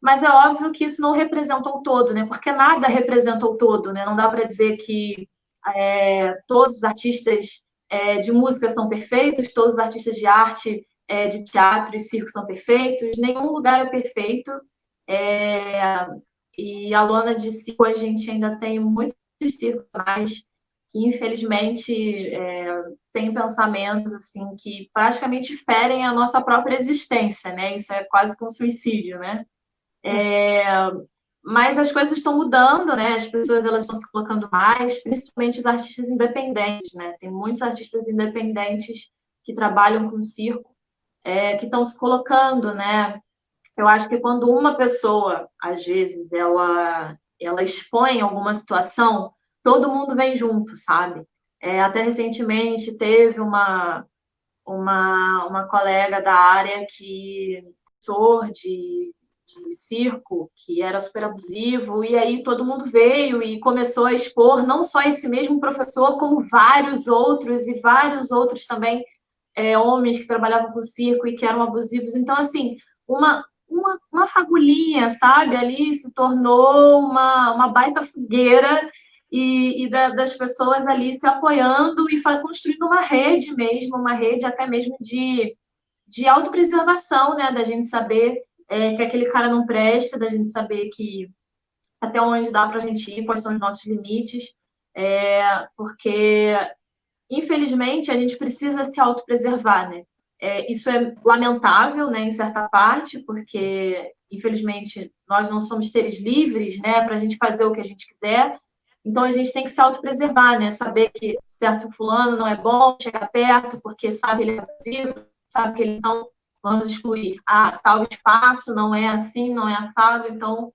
Mas é óbvio que isso não representa o todo, né? Porque nada representa o todo, né? Não dá para dizer que todos os artistas de música são perfeitos, todos os artistas de arte, de teatro e circo são perfeitos, nenhum lugar é perfeito. E a lona de circo, a gente ainda tem muitos circos mais que, infelizmente, tem pensamentos assim, que praticamente ferem a nossa própria existência, né? Isso é quase que um suicídio, né? Mas as coisas estão mudando, né? As pessoas elas estão se colocando mais, principalmente os artistas independentes, né? Tem muitos artistas independentes que trabalham com circo, que estão se colocando, né? Eu acho que quando uma pessoa, às vezes, ela expõe alguma situação, todo mundo vem junto, sabe? Até recentemente teve uma colega da área que de circo, que era super abusivo, e aí todo mundo veio e começou a expor não só esse mesmo professor, como vários outros, e vários outros também, homens que trabalhavam com circo e que eram abusivos. Então, assim, uma fagulhinha, sabe? Ali se tornou uma baita fogueira das pessoas ali se apoiando e construindo uma rede mesmo, uma rede até mesmo de autopreservação, né? Da gente saber que aquele cara não presta, da gente saber que até onde dá para a gente ir, quais são os nossos limites, porque, infelizmente, a gente precisa se autopreservar, né? Isso é lamentável, né, em certa parte, porque, infelizmente, nós não somos seres livres, né, para a gente fazer o que a gente quiser. Então, a gente tem que se autopreservar, né? Saber que certo fulano não é bom, chegar perto, porque sabe que ele é abusivo, sabe que ele não... Vamos excluir. Tal espaço não é assim, não é assado. Então,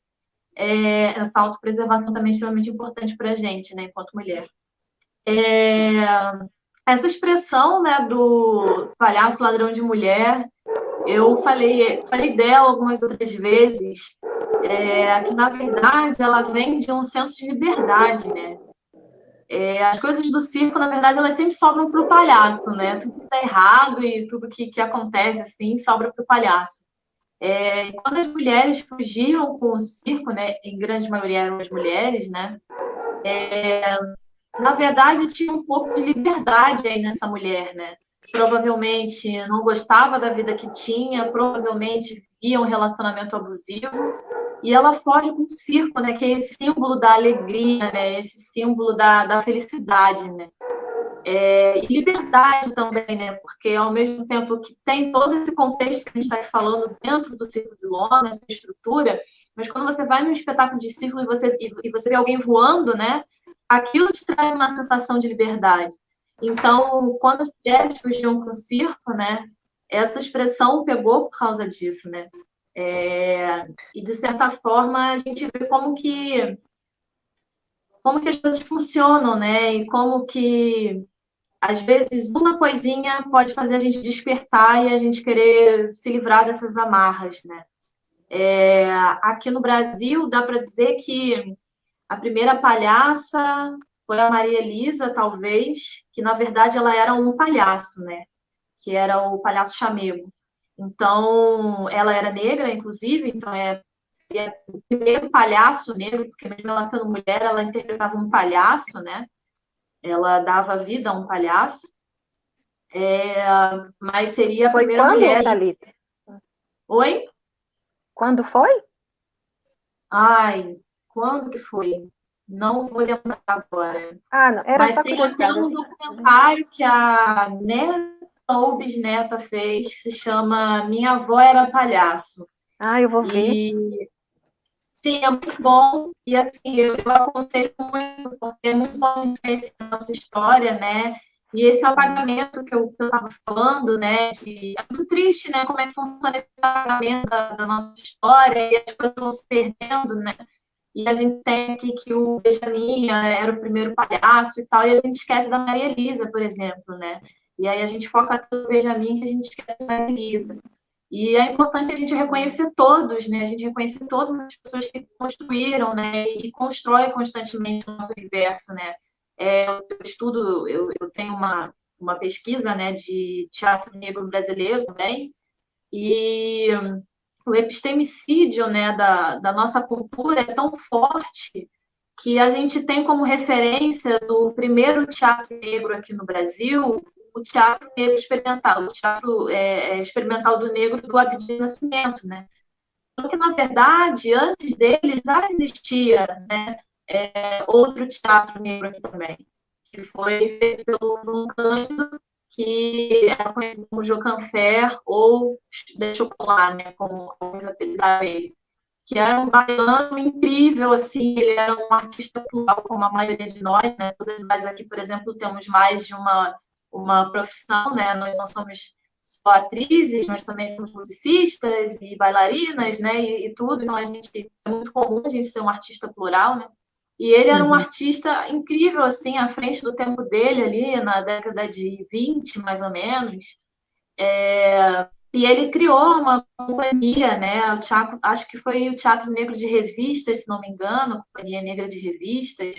essa autopreservação também é extremamente importante para a gente, né, enquanto mulher. Essa expressão, né, do palhaço ladrão de mulher, eu falei dela algumas outras vezes, que, na verdade, ela vem de um senso de liberdade, né? As coisas do circo, na verdade, elas sempre sobram para o palhaço, né? Tudo que está errado e tudo que acontece, assim, sobra para o palhaço. E quando as mulheres fugiam com o circo, né? Em grande maioria eram as mulheres, né? Na verdade, tinha um pouco de liberdade aí nessa mulher, né? Provavelmente não gostava da vida que tinha, provavelmente via um relacionamento abusivo, e ela foge com o circo, né? Que é esse símbolo da alegria, né? Esse símbolo da felicidade, né? E liberdade também, né? Porque ao mesmo tempo que tem todo esse contexto que a gente está falando dentro do circo de lona, essa estrutura, mas quando você vai num espetáculo de circo e você vê alguém voando, né? Aquilo te traz uma sensação de liberdade. Então, quando as mulheres fugiam com o circo, né? Essa expressão pegou por causa disso, né? E de certa forma a gente vê como que as coisas funcionam, né? E como que às vezes uma coisinha pode fazer a gente despertar e a gente querer se livrar dessas amarras, né? Aqui no Brasil dá para dizer que a primeira palhaça foi a Maria Elisa, talvez, que na verdade ela era um palhaço, né? Que era o palhaço chamego. Então, ela era negra, inclusive, então seria o primeiro palhaço negro, porque mesmo ela sendo mulher, ela interpretava um palhaço, né? Ela dava vida a um palhaço. Mas seria a primeira mulher. Thalita? Oi? Quando foi? Ai, quando que foi? Não vou lembrar agora. Não, era mas só tem até um documentário que a neta ou bisneta fez, que se chama Minha Avó Era Palhaço. Eu vou ver. Sim, é muito bom. E assim, eu aconselho muito, porque é muito bom conhecer a nossa história, né? E esse apagamento que eu estava falando, né? É muito triste, né? Como é que funciona esse apagamento da nossa história e as coisas vão se perdendo, né? E a gente tem aqui que o Benjamin era o primeiro palhaço e tal, e a gente esquece da Maria Elisa, por exemplo, né? E aí a gente foca tanto no Benjamin que a gente esquece da Maria Elisa. E é importante a gente reconhecer todos, né? A gente reconhecer todas as pessoas que construíram, né? E constroem constantemente o nosso universo, né? Eu estudo, eu tenho uma pesquisa, né, de teatro negro brasileiro também, e o epistemicídio, né, da nossa cultura é tão forte que a gente tem como referência do primeiro teatro negro aqui no Brasil, o teatro negro experimental, o teatro experimental do negro do Abdias Nascimento, né? Porque, na verdade, antes dele já existia, né, outro teatro negro aqui também, que foi feito pelo João Cândido, que era conhecido como Jocanfer, ou Deixa eu falar, né, como apelidar ele, que era um baiano incrível, assim, ele era um artista plural, como a maioria de nós, né, todas nós aqui, por exemplo, temos mais de uma profissão, né, nós não somos só atrizes, mas também somos musicistas e bailarinas, né, e tudo, então é muito comum a gente ser um artista plural, né, e ele era um artista incrível, assim, à frente do tempo dele ali, na década de 20, mais ou menos, e ele criou uma companhia, né? O teatro, acho que foi o Teatro Negro de Revistas, se não me engano, a Companhia Negra de Revistas.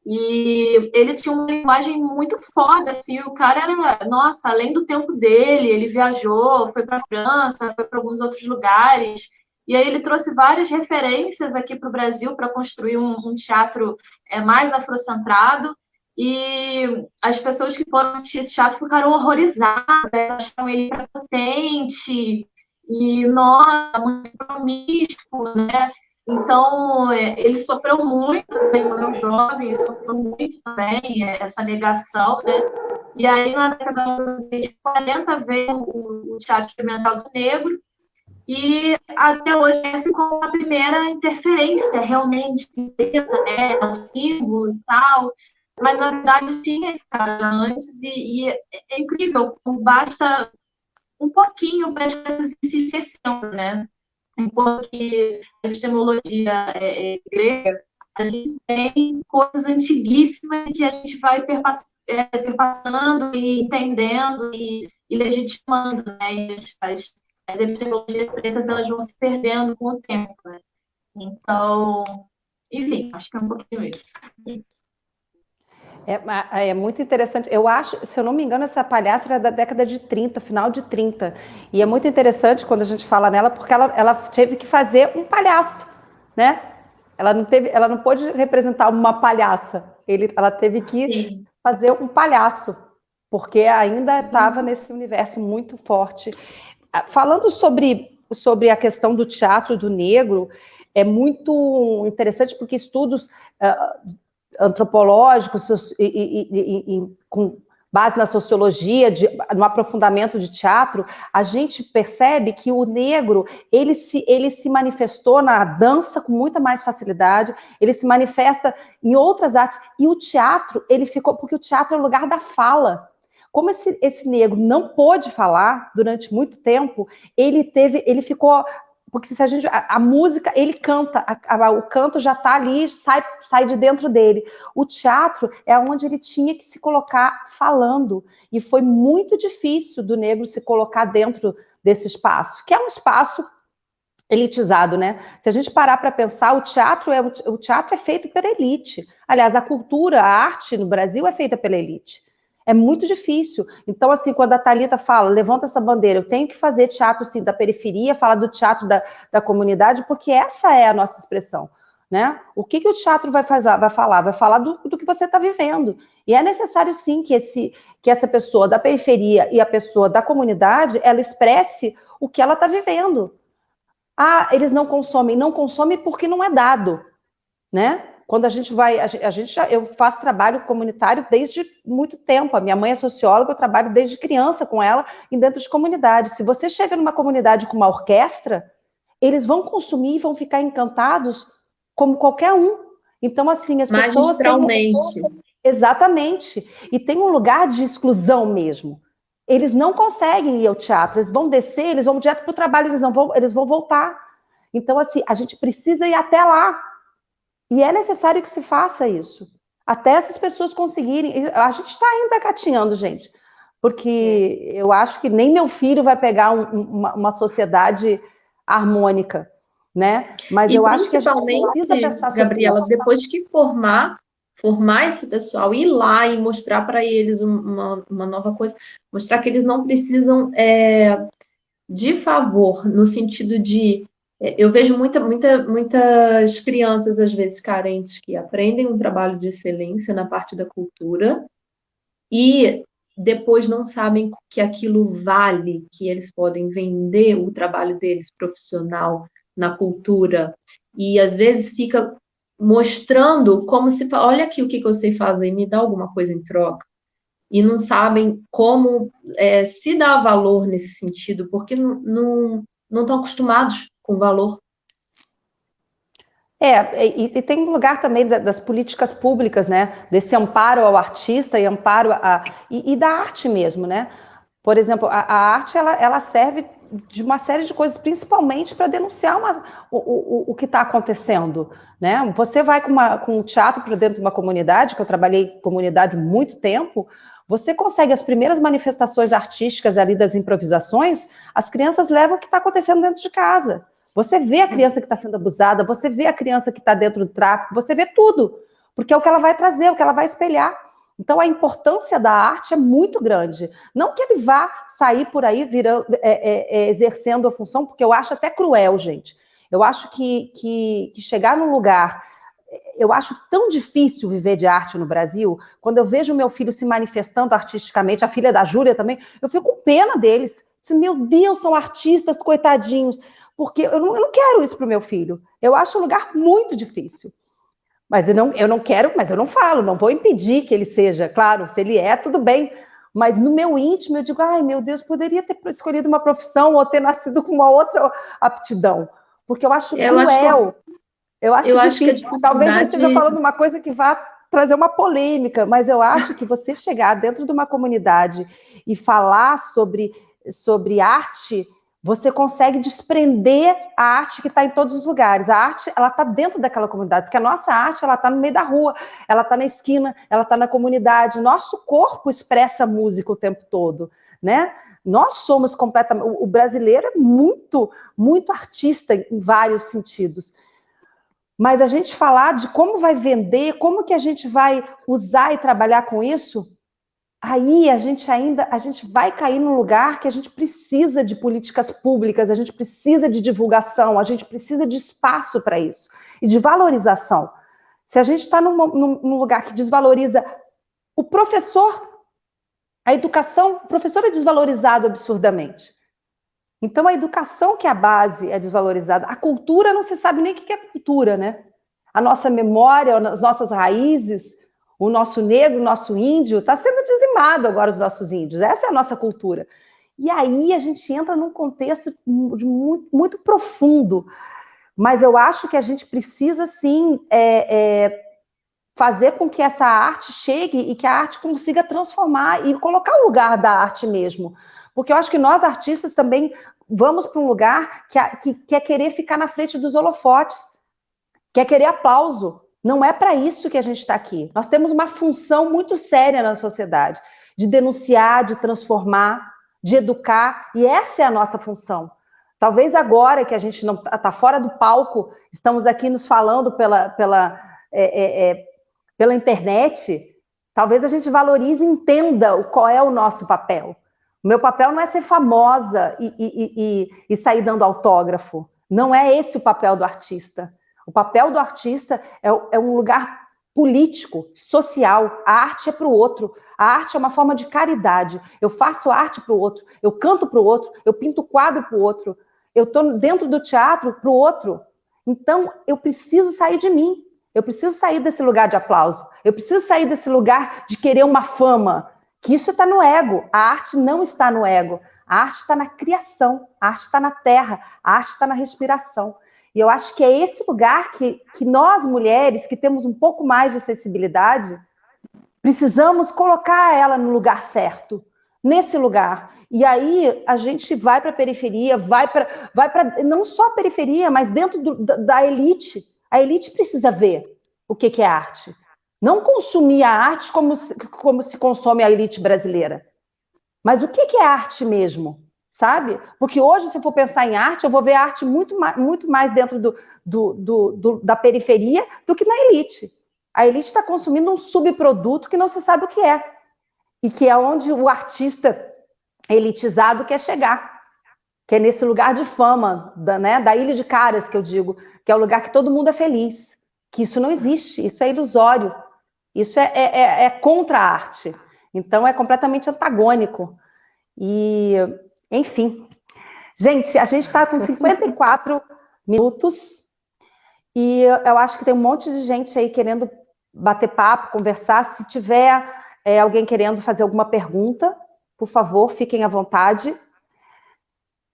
E ele tinha uma linguagem muito foda, assim. O cara era, nossa, além do tempo dele, ele viajou, foi para a França, foi para alguns outros lugares. E aí ele trouxe várias referências aqui para o Brasil para construir um teatro mais afrocentrado. E as pessoas que foram assistir esse teatro ficaram horrorizadas, acharam ele prepotente e, nossa, muito promíscuo, né? Então, ele sofreu muito, né, quando era jovem, ele sofreu muito também essa negação, né? E aí, na década de 40, veio o Teatro Experimental do Negro, e até hoje essa como a primeira interferência realmente, né? Um símbolo e tal, mas na verdade tinha esse cara antes, e é incrível, basta um pouquinho para as coisas se esquecendo, né? Enquanto que a epistemologia grega, a gente tem coisas antiguíssimas que a gente vai perpassando e entendendo e legitimando, né? E as epistemologias pretas, elas vão se perdendo com o tempo, né? Então, enfim, acho que é um pouquinho isso. É muito interessante. Eu acho, se eu não me engano, essa palhaça era da década de 30, final de 30. E é muito interessante quando a gente fala nela, porque ela teve que fazer um palhaço, né? Ela não pôde representar uma palhaça. Ela teve que fazer um palhaço, porque ainda estava nesse universo muito forte. Falando sobre a questão do teatro do negro, é muito interessante porque estudos antropológicos com base na sociologia, no aprofundamento de teatro, a gente percebe que o negro ele se manifestou na dança com muita mais facilidade, ele se manifesta em outras artes, e o teatro, ele ficou, porque o teatro é o lugar da fala. Como esse negro não pôde falar durante muito tempo, ele ficou... Porque se a música, ele canta, o canto já está ali, sai de dentro dele. O teatro é onde ele tinha que se colocar falando. E foi muito difícil do negro se colocar dentro desse espaço, que é um espaço elitizado, né? Se a gente parar para pensar, o teatro é feito pela elite. Aliás, a cultura, a arte no Brasil é feita pela elite. É muito difícil. Então, assim, quando a Thalita fala, levanta essa bandeira, eu tenho que fazer teatro, assim, da periferia, falar do teatro da comunidade, porque essa é a nossa expressão, né? O que o teatro vai falar? Vai falar do que você está vivendo. E é necessário, sim, que essa pessoa da periferia e a pessoa da comunidade, ela expresse o que ela está vivendo. Ah, eles não consomem porque não é dado, né? Quando a gente vai, eu faço trabalho comunitário desde muito tempo. A minha mãe é socióloga, eu trabalho desde criança com ela e dentro de comunidade. Se você chega numa comunidade com uma orquestra, eles vão consumir e vão ficar encantados como qualquer um. Então, assim, as pessoas magistralmente. Exatamente. E tem um lugar de exclusão mesmo. Eles não conseguem ir ao teatro, eles vão descer, eles vão direto para o trabalho, eles vão voltar. Então, assim, a gente precisa ir até lá. E é necessário que se faça isso. Até essas pessoas conseguirem... A gente está ainda gatinhando, gente. Porque eu acho que nem meu filho vai pegar uma sociedade harmônica, né? Mas eu acho que a gente precisa pensar sobre Gabriela, isso. depois que formar esse pessoal, ir lá e mostrar para eles uma nova coisa, mostrar que eles não precisam de favor, no sentido de Eu vejo muitas crianças, às vezes, carentes, que aprendem um trabalho de excelência na parte da cultura e depois não sabem que aquilo vale, que eles podem vender o trabalho deles profissional na cultura. E às vezes fica mostrando como se, olha aqui o que que eu sei fazer, me dá alguma coisa em troca. E não sabem como se dar valor nesse sentido, porque não estão acostumados com valor. E tem um lugar também das políticas públicas, né? Desse amparo ao artista e amparo e da arte mesmo, né? Por exemplo, a arte ela serve de uma série de coisas, principalmente para denunciar o que está acontecendo, né? Você vai com um teatro para dentro de uma comunidade, que eu trabalhei em comunidade muito tempo, você consegue as primeiras manifestações artísticas ali das improvisações, as crianças levam o que está acontecendo dentro de casa. Você vê a criança que está sendo abusada, você vê a criança que está dentro do tráfico, você vê tudo, porque é o que ela vai trazer, o que ela vai espelhar. Então, a importância da arte é muito grande. Não que ele vá sair por aí exercendo a função, porque eu acho até cruel, gente. Eu acho que chegar num lugar... Eu acho tão difícil viver de arte no Brasil. Quando eu vejo meu filho se manifestando artisticamente, a filha da Júlia também, eu fico com pena deles. Meu Deus, são artistas, coitadinhos. Porque eu não quero isso para o meu filho. Eu acho um lugar muito difícil. Mas eu não quero, mas eu não falo, não vou impedir que ele seja. Claro, se ele tudo bem. Mas no meu íntimo, eu digo, ai, meu Deus, poderia ter escolhido uma profissão ou ter nascido com uma outra aptidão. Porque eu acho cruel. Eu acho difícil. Talvez eu esteja falando uma coisa que vá trazer uma polêmica, mas eu acho que você chegar dentro de uma comunidade e falar sobre arte, você consegue desprender a arte que está em todos os lugares. A arte, ela está dentro daquela comunidade, porque a nossa arte, ela está no meio da rua, ela está na esquina, ela está na comunidade. Nosso corpo expressa música o tempo todo, né? Nós somos completamente... O brasileiro é muito, muito artista em vários sentidos. Mas a gente falar de como vai vender, como que a gente vai usar e trabalhar com isso, aí a gente vai cair num lugar que a gente precisa de políticas públicas, a gente precisa de divulgação, a gente precisa de espaço para isso e de valorização. Se a gente está num lugar que desvaloriza o professor, a educação, o professor é desvalorizado absurdamente. Então, a educação, que é a base, é desvalorizada. A cultura, não se sabe nem o que é cultura, né? A nossa memória, as nossas raízes, o nosso negro, o nosso índio, está sendo dizimado agora, os nossos índios. Essa é a nossa cultura. E aí a gente entra num contexto muito, muito profundo. Mas eu acho que a gente precisa, sim, fazer com que essa arte chegue e que a arte consiga transformar e colocar o lugar da arte mesmo. Porque eu acho que nós, artistas, também vamos para um lugar que quer querer ficar na frente dos holofotes, quer querer aplauso. Não é para isso que a gente está aqui. Nós temos uma função muito séria na sociedade, de denunciar, de transformar, de educar, e essa é a nossa função. Talvez agora que a gente não está fora do palco, estamos aqui nos falando pela internet, talvez a gente valorize e entenda qual é o nosso papel. O meu papel não é ser famosa e sair dando autógrafo. Não é esse o papel do artista. O papel do artista é um lugar político, social. A arte é para o outro. A arte é uma forma de caridade. Eu faço arte para o outro, eu canto para o outro, eu pinto quadro para o outro, eu estou dentro do teatro para o outro. Então, eu preciso sair de mim. Eu preciso sair desse lugar de aplauso. Eu preciso sair desse lugar de querer uma fama. Que isso está no ego. A arte não está no ego. A arte está na criação. A arte está na terra. A arte está na respiração. E eu acho que é esse lugar que nós, mulheres, que temos um pouco mais de sensibilidade, precisamos colocar ela no lugar certo. Nesse lugar. E aí a gente vai para a periferia, vai para não só a periferia, mas dentro da elite. A elite precisa ver o que é arte. Não consumir a arte como se consome a elite brasileira. Mas o que é arte mesmo? Sabe? Porque hoje, se eu for pensar em arte, eu vou ver arte muito mais dentro da periferia do que na elite. A elite está consumindo um subproduto que não se sabe o que é. E que é onde o artista elitizado quer chegar. que é nesse lugar de fama, né, da Ilha de Caras, que eu digo, que é o lugar que todo mundo é feliz, que isso não existe, isso é ilusório, isso é contra a arte, então é completamente antagônico. E, enfim. Gente, a gente está com 54 minutos e eu acho que tem um monte de gente aí querendo bater papo, conversar. Se tiver alguém querendo fazer alguma pergunta, por favor, fiquem à vontade.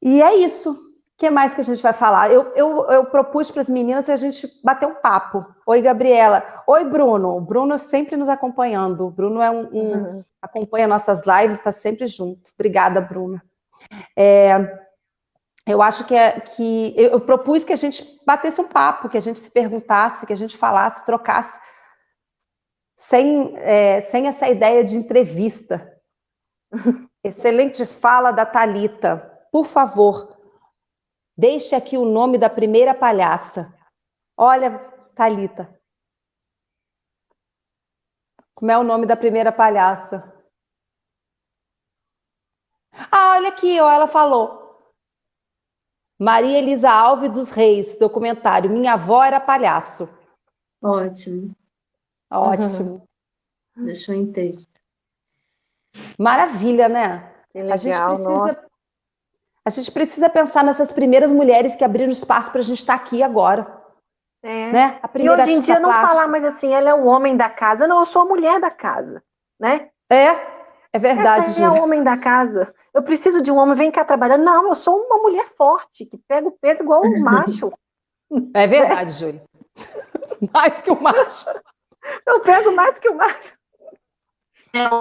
E é isso. O que mais que a gente vai falar? Eu propus para as meninas a gente bater um papo. Oi, Gabriela. Oi, Bruno. O Bruno sempre nos acompanhando. O Bruno acompanha nossas lives, está sempre junto. Obrigada, Bruno. Eu acho que eu propus que a gente batesse um papo, que a gente se perguntasse, que a gente falasse, trocasse, sem essa ideia de entrevista. Excelente fala da Thalita. Por favor, deixe aqui o nome da primeira palhaça. Olha, Thalita. Como é o nome da primeira palhaça? Ah, olha aqui, ó, ela falou. Maria Elisa Alves dos Reis, documentário. Minha avó era palhaço. Ótimo. Ótimo. Deixou em texto. Maravilha, né? Que legal, a gente precisa pensar nessas primeiras mulheres que abriram espaço para a gente estar aqui agora. Né? A E hoje em dia não plástica. falar mais assim, ela é o homem da casa. Não, eu sou a mulher da casa, né? É verdade, Essa é o homem da casa. Eu preciso de um homem, vem cá trabalhar. Não, eu sou uma mulher forte, que pega o peso igual um macho. É verdade, Júlia. Mais que o macho. Eu pego mais que o macho.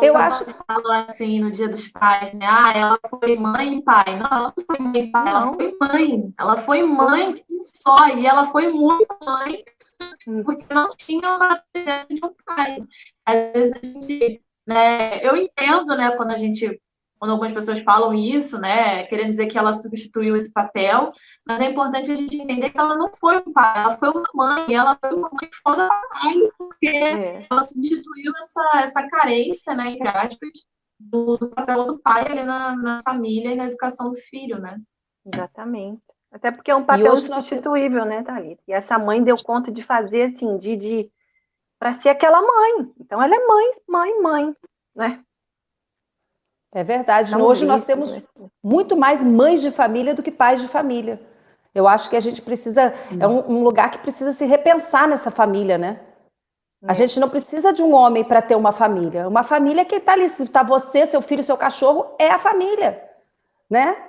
Eu acho que falam assim no Dia dos Pais, né? Ah, ela foi mãe e pai. Não, ela não foi mãe e pai, ela foi mãe. Ela foi mãe só, e ela foi muito mãe, porque não tinha uma presença de um pai. Às vezes a gente, né? Eu entendo, né? Quando algumas pessoas falam isso, né? Querendo dizer que ela substituiu esse papel, mas é importante a gente entender que ela não foi um pai, ela foi uma mãe, e ela foi uma mãe foda pra caralho, porque ela substituiu essa carência, né, entre aspas, do papel do pai ali na família e na educação do filho, né? Exatamente. Até porque é um papel substituível, né, Thalita? E essa mãe deu conta de fazer, assim, para ser aquela mãe. Então, ela é mãe, né? É verdade. Hoje nós temos muito mais mães de família do que pais de família. Eu acho que a gente precisa... É um lugar que precisa se repensar nessa família, né? A gente não precisa de um homem para ter uma família. Uma família que está ali. Se está você, seu filho, seu cachorro, é a família, né?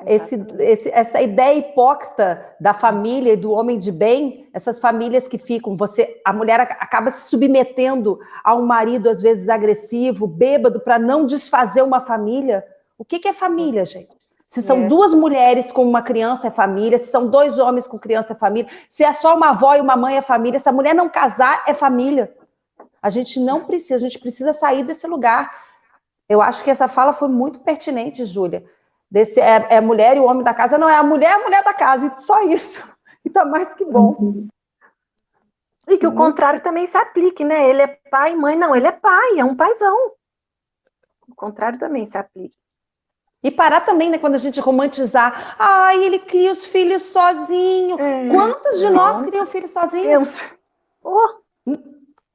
Essa ideia hipócrita da família e do homem de bem, essas famílias que ficam, a mulher acaba se submetendo a um marido às vezes agressivo, bêbado, para não desfazer uma família. O que é família, gente? Se são duas mulheres com uma criança é família, se são dois homens com criança é família, se é só uma avó e uma mãe é família, se a mulher não casar é família. A gente precisa sair desse lugar. Eu acho que essa fala foi muito pertinente, Júlia. A mulher e o homem da casa. Não, é a mulher da casa, e só isso. E tá mais que bom. E que o contrário também se aplique, né? Ele é pai, mãe, não, ele é pai, é um paizão. O contrário também se aplica. E parar também, né, quando a gente romantizar. Ai, ele cria os filhos sozinho. Quantas de nós criam filhos sozinhos?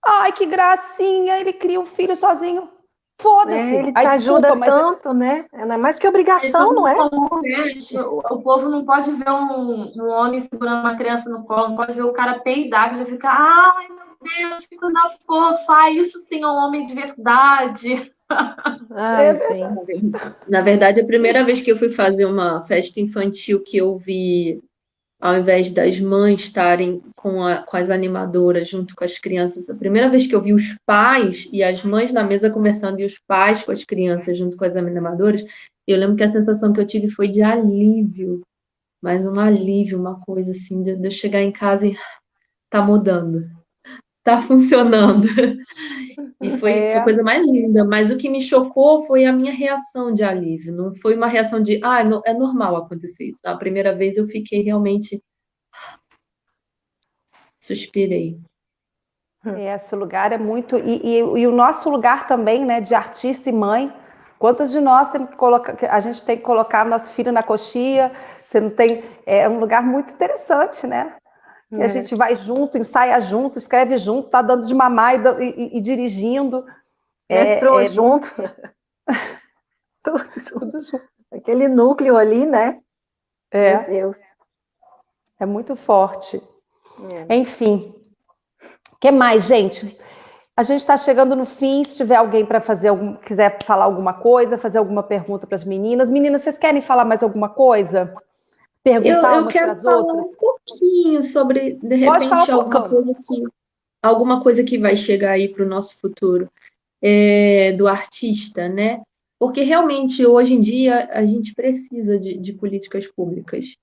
Ai, que gracinha, ele cria um filho sozinho. Foda-se. Ele te ajuda tanto, né? Não é mais que obrigação, não é? O povo não pode ver um homem segurando uma criança no colo, não pode ver o cara peidar, que já fica, ai, meu Deus, que coisa fofa, isso sim é um homem de verdade. Na verdade, a primeira vez que eu fui fazer uma festa infantil que eu vi, ao invés das mães estarem com as animadoras junto com as crianças, a primeira vez que eu vi os pais e as mães na mesa conversando e os pais com as crianças junto com as animadoras, eu lembro que a sensação que eu tive foi de alívio, mas um alívio, uma coisa assim, de eu chegar em casa e tá mudando, tá funcionando. E foi a coisa mais linda, mas o que me chocou foi a minha reação de alívio, não foi uma reação de, é normal acontecer isso. A primeira vez eu fiquei realmente, suspirei. Esse lugar é muito, e o nosso lugar também, né, de artista e mãe, Quantas de nós temos que colocar, a gente tem que colocar nosso filho na coxia? Você não tem, é um lugar muito interessante, né? Que a gente vai junto, ensaia junto, escreve junto, tá dando de mamar e dirigindo. Mestrou junto. Tudo junto. Aquele núcleo ali, né? Meu Deus. É muito forte. Enfim. O que mais, gente? A gente está chegando no fim. Se tiver alguém para fazer quiser falar alguma coisa, fazer alguma pergunta para as meninas. Meninas, vocês querem falar mais alguma coisa? Perguntar Eu umas quero para as falar outras? um pouquinho sobre, de Pode falar repente, um pouco. alguma coisa que vai chegar aí para o nosso futuro, do artista, né? Porque realmente, hoje em dia, a gente precisa de políticas públicas.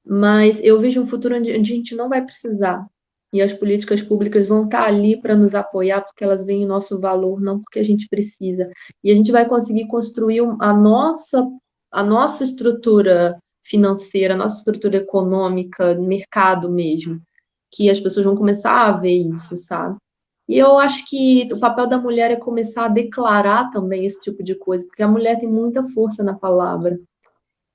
Mas eu vejo um futuro onde a gente não vai precisar. E as políticas públicas vão estar ali para nos apoiar, porque elas veem o nosso valor, não porque a gente precisa. E a gente vai conseguir construir a nossa estrutura financeira, a nossa estrutura econômica, mercado mesmo, que as pessoas vão começar a ver isso, sabe? E eu acho que o papel da mulher é começar a declarar também esse tipo de coisa, porque a mulher tem muita força na palavra.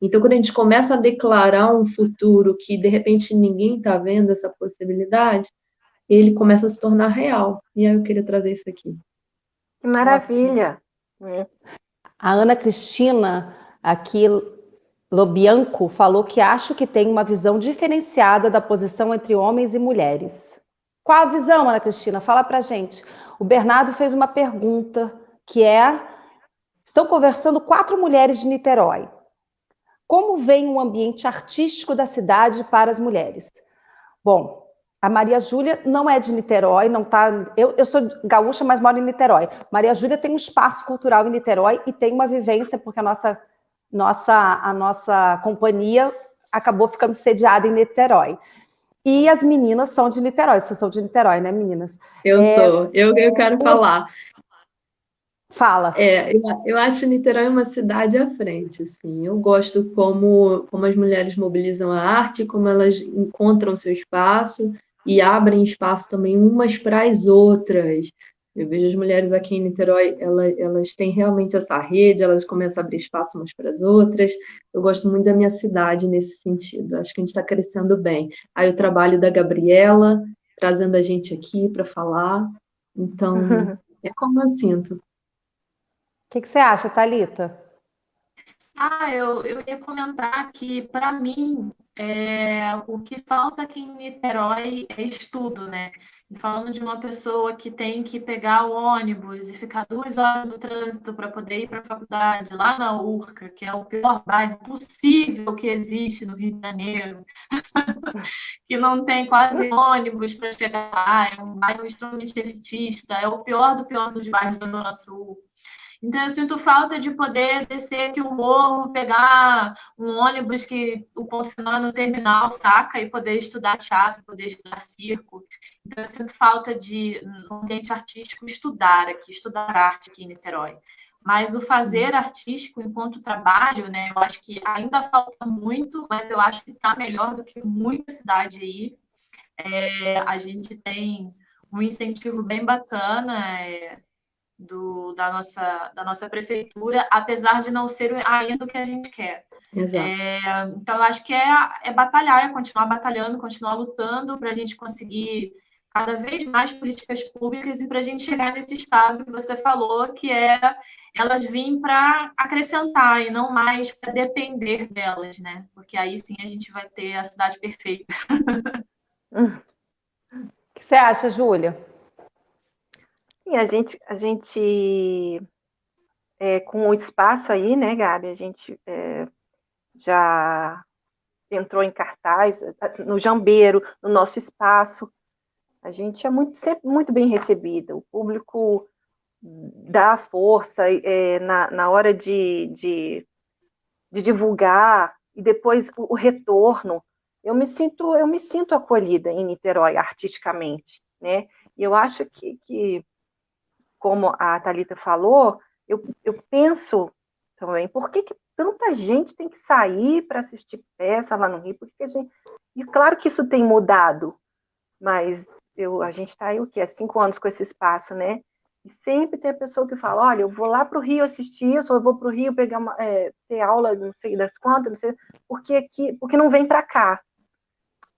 Então, quando a gente começa a declarar um futuro que, de repente, ninguém está vendo essa possibilidade, ele começa a se tornar real. E aí eu queria trazer isso aqui. Que maravilha! A Ana Cristina, aqui, Lobianco, falou que acho que tem uma visão diferenciada da posição entre homens e mulheres. Qual a visão, Ana Cristina? Fala pra gente. O Bernardo fez uma pergunta que estão conversando 4 mulheres de Niterói. Como vem o ambiente artístico da cidade para as mulheres? Bom, a Maria Júlia não é de Niterói, não tá. Eu sou gaúcha, mas moro em Niterói. Maria Júlia tem um espaço cultural em Niterói e tem uma vivência, porque a nossa companhia acabou ficando sediada em Niterói. E as meninas são de Niterói. Vocês são de Niterói, né, meninas? Eu quero falar. Fala. Eu acho Niterói uma cidade à frente, assim. Eu gosto como as mulheres mobilizam a arte, como elas encontram seu espaço e abrem espaço também umas para as outras. Eu vejo as mulheres aqui em Niterói, elas têm realmente essa rede, elas começam a abrir espaço umas para as outras. Eu gosto muito da minha cidade nesse sentido. Acho que a gente está crescendo bem. Aí o trabalho da Gabriela, trazendo a gente aqui para falar. Então, é como eu sinto. O que você acha, Thalita? Eu ia comentar que, para mim, o que falta aqui em Niterói é estudo, né? E falando de uma pessoa que tem que pegar o ônibus e ficar 2 horas no trânsito para poder ir para a faculdade, lá na Urca, que é o pior bairro possível que existe no Rio de Janeiro, que não tem quase ônibus para chegar lá, é um bairro extremamente elitista, é o pior do pior dos bairros da Zona Sul. Então, eu sinto falta de poder descer aqui o morro, pegar um ônibus que o ponto final é no terminal, saca? E poder estudar teatro, poder estudar circo. Então, eu sinto falta de, no ambiente artístico, estudar arte aqui em Niterói. Mas o fazer artístico enquanto trabalho, né? Eu acho que ainda falta muito, mas eu acho que está melhor do que muita cidade aí. A gente tem um incentivo bem bacana, da nossa prefeitura, apesar de não ser ainda o que a gente quer. Então, eu acho que é batalhar, é continuar batalhando, continuar lutando para a gente conseguir cada vez mais políticas públicas e para a gente chegar nesse estado que você falou, que é elas virem para acrescentar e não mais para depender delas, né? Porque aí sim a gente vai ter a cidade perfeita. O que você acha, Júlia? E a gente com o espaço aí, né, Gabi, a gente já entrou em cartaz no Jambeiro, no nosso espaço. A gente é sempre muito bem recebida. O público dá força na hora de divulgar e depois o retorno. Eu me sinto acolhida em Niterói artisticamente, né? E eu acho que como a Thalita falou, eu penso também, por que tanta gente tem que sair para assistir peça lá no Rio? Porque e claro que isso tem mudado, mas a gente está aí o quê? Há 5 anos com esse espaço, né? E sempre tem a pessoa que fala, olha, eu vou lá para o Rio assistir isso, ou eu vou para o Rio pegar ter aula, não sei das quantas, não sei, porque não vem para cá.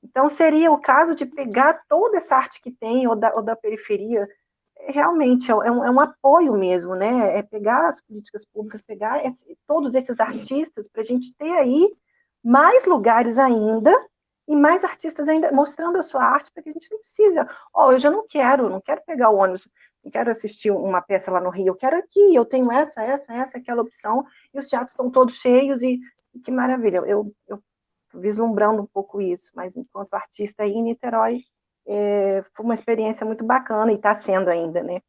Então, seria o caso de pegar toda essa arte que tem, ou da periferia, realmente é um apoio mesmo, né? É pegar as políticas públicas, pegar todos esses artistas para a gente ter aí mais lugares ainda e mais artistas ainda mostrando a sua arte para que a gente não precisa. Eu já não quero pegar o ônibus, não quero assistir uma peça lá no Rio, eu quero aqui, eu tenho aquela opção, e os teatros estão todos cheios, e que maravilha. Eu vislumbrando um pouco isso, mas enquanto artista aí em Niterói, foi uma experiência muito bacana, e está sendo ainda, né?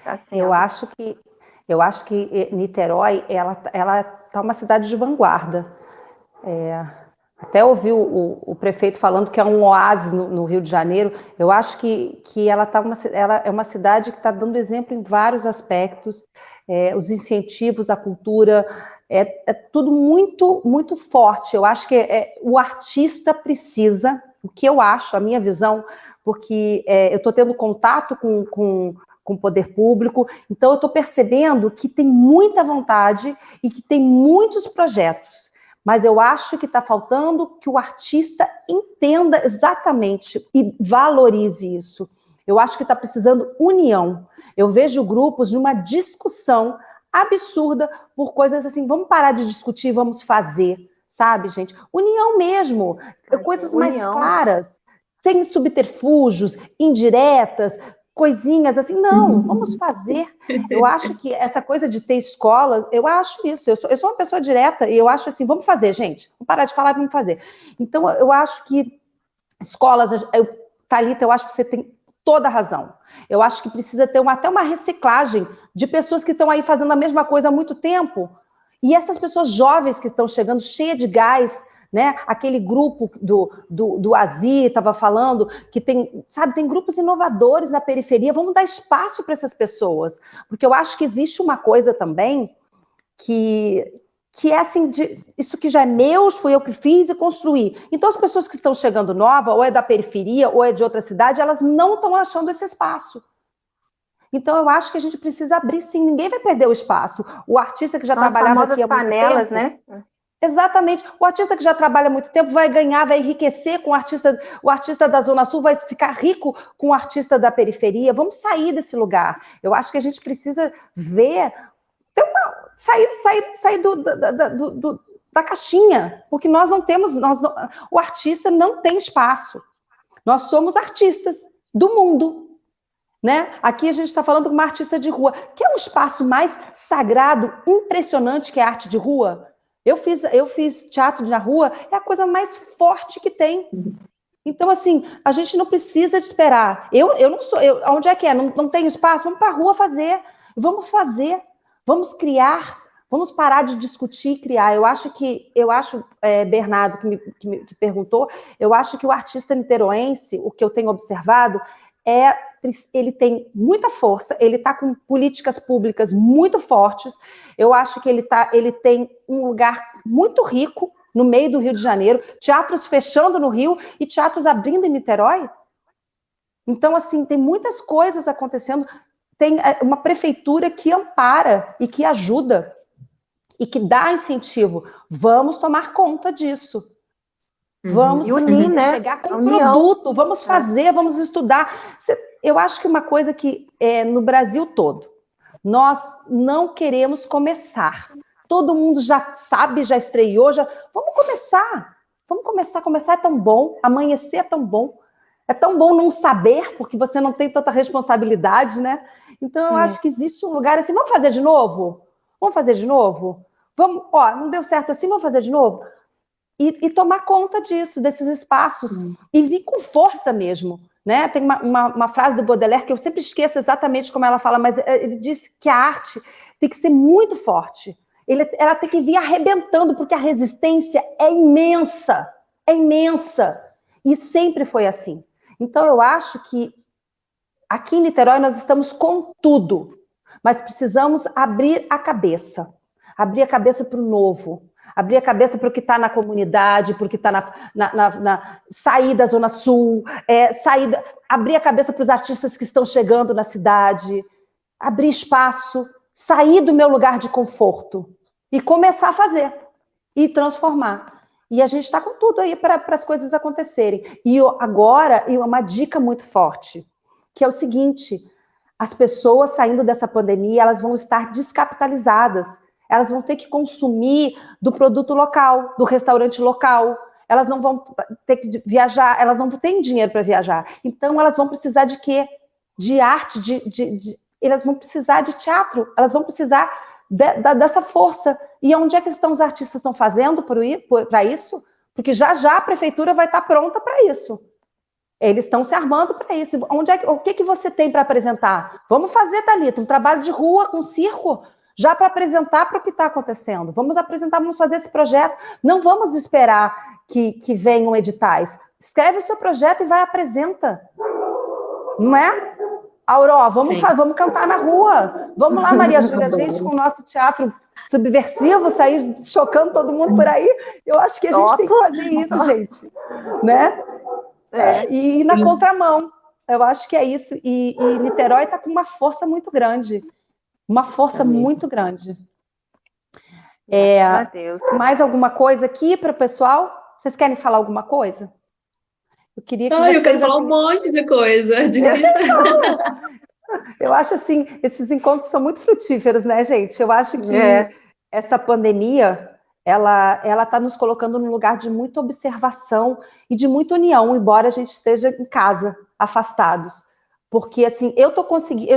Tá sendo. Eu acho que Niterói, ela tá uma cidade de vanguarda. Até ouvi o prefeito falando que é um oásis no Rio de Janeiro. Eu acho que ela é uma cidade que está dando exemplo em vários aspectos. Os incentivos à cultura, é tudo muito, muito forte. Eu acho que o artista precisa, o que eu acho, a minha visão, porque eu estou tendo contato com o poder público, então eu estou percebendo que tem muita vontade e que tem muitos projetos. Mas eu acho que está faltando que o artista entenda exatamente e valorize isso. Eu acho que está precisando união. Eu vejo grupos de uma discussão absurda por coisas assim, vamos parar de discutir, vamos fazer, sabe, gente? União mesmo, coisas mais claras, sem subterfúgios, indiretas, coisinhas assim, não, vamos fazer. Eu acho que essa coisa de ter escola, eu acho isso, eu sou uma pessoa direta e eu acho assim, vamos fazer, gente, vamos parar de falar e vamos fazer. Então, eu acho que escolas, Thalita, eu acho que você tem toda a razão. Eu acho que precisa ter até uma reciclagem de pessoas que estão aí fazendo a mesma coisa há muito tempo, e essas pessoas jovens que estão chegando, cheias de gás, né? Aquele grupo do Azi estava falando que tem grupos inovadores na periferia. Vamos dar espaço para essas pessoas, porque eu acho que existe uma coisa também que é assim, isso que já é meu, fui eu que fiz e construí. Então as pessoas que estão chegando nova, ou é da periferia, ou é de outra cidade, elas não estão achando esse espaço. Então eu acho que a gente precisa abrir, sim, ninguém vai perder o espaço. O artista que já trabalhava aqui há muito panelas, tempo, né? Exatamente. O artista que já trabalha há muito tempo vai ganhar, vai enriquecer com o artista da Zona Sul, vai ficar rico com o artista da periferia. Vamos sair desse lugar. Eu acho que a gente precisa ver, sair da caixinha, porque nós não temos, o artista não tem espaço. Nós somos artistas do mundo, né? Aqui a gente está falando com uma artista de rua, que é um espaço mais sagrado, impressionante que é a arte de rua. Eu fiz teatro na rua, é a coisa mais forte que tem. Então, assim, a gente não precisa de esperar. Eu não sou... onde é que é? Não tem espaço? Vamos para a rua fazer. Vamos fazer. Vamos criar. Vamos parar de discutir e criar. Eu acho, Bernardo, que perguntou, eu acho que o artista niteroense, o que eu tenho observado, ele tem muita força, ele está com políticas públicas muito fortes. Eu acho que ele tem um lugar muito rico no meio do Rio de Janeiro, teatros fechando no Rio e teatros abrindo em Niterói. Então, assim, tem muitas coisas acontecendo. Tem uma prefeitura que ampara e que ajuda e que dá incentivo. Vamos tomar conta disso. Vamos unir, né? Chegar com um produto, vamos fazer, vamos estudar. Eu acho que uma coisa que no Brasil todo, nós não queremos começar. Todo mundo já sabe, já estreou, vamos começar. Começar é tão bom, amanhecer é tão bom. É tão bom não saber, porque você não tem tanta responsabilidade, né? Então, eu acho que existe um lugar assim, vamos fazer de novo? Vamos fazer de novo? Não deu certo assim, vamos fazer de novo? E tomar conta disso, desses espaços, e vir com força mesmo, né? Tem uma frase do Baudelaire que eu sempre esqueço exatamente como ela fala, mas ele disse que a arte tem que ser muito forte. Ela tem que vir arrebentando, porque a resistência é imensa, e sempre foi assim. Então, eu acho que aqui em Niterói nós estamos com tudo, mas precisamos abrir a cabeça para o novo, Abrir a cabeça para o que está na comunidade, para o que está sair da Zona Sul, abrir a cabeça para os artistas que estão chegando na cidade, abrir espaço, sair do meu lugar de conforto e começar a fazer e transformar. E a gente está com tudo aí para as coisas acontecerem. E agora, uma dica muito forte, que é o seguinte: as pessoas saindo dessa pandemia, elas vão estar descapitalizadas. Elas vão ter que consumir do produto local, do restaurante local. Elas não vão ter que viajar, elas não têm dinheiro para viajar. Então, elas vão precisar de quê? De arte, elas vão precisar de teatro, elas vão precisar dessa força. E onde é que os artistas estão fazendo para isso? Porque já a prefeitura vai estar pronta para isso. Eles estão se armando para isso. O que você tem para apresentar? Vamos fazer, Thalita, um trabalho de rua com circo, já para apresentar para o que está acontecendo. Vamos apresentar, vamos fazer esse projeto. Não vamos esperar que venham editais. Escreve o seu projeto e vai apresenta. Não é? Auró, vamos cantar na rua. Vamos lá, Maria Júlia, a gente com o nosso teatro subversivo, sair chocando todo mundo por aí. Eu acho que a gente tem que fazer isso, gente. Né? E na contramão. Eu acho que é isso. E Niterói está com uma força muito grande. Uma força muito grande. Mais alguma coisa aqui para o pessoal? Vocês querem falar alguma coisa? Eu queria que eu quero falar um monte de coisa. Eu acho assim, esses encontros são muito frutíferos, né, gente? Eu acho que essa pandemia, ela está nos colocando num lugar de muita observação e de muita união, embora a gente esteja em casa, afastados. Porque, assim, eu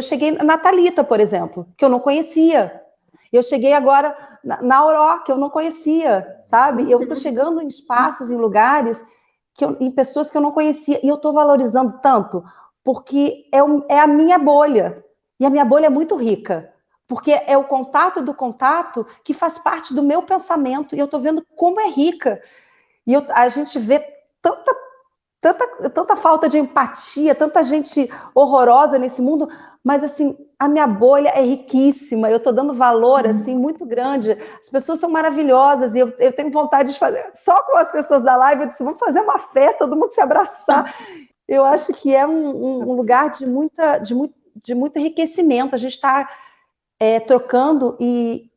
cheguei na Thalita, por exemplo, que eu não conhecia. Eu cheguei agora na Auró, que eu não conhecia, sabe? Eu estou chegando em espaços, em lugares, em pessoas que eu não conhecia. E eu estou valorizando tanto, porque é a minha bolha. E a minha bolha é muito rica. Porque é o contato do contato que faz parte do meu pensamento. E eu estou vendo como é rica. E a gente vê tanta falta de empatia, tanta gente horrorosa nesse mundo, mas assim, a minha bolha é riquíssima, eu estou dando valor assim muito grande, as pessoas são maravilhosas e eu tenho vontade de fazer, só com as pessoas da live, eu disse, vamos fazer uma festa, todo mundo se abraçar. Eu acho que é um lugar de muito enriquecimento, a gente está trocando e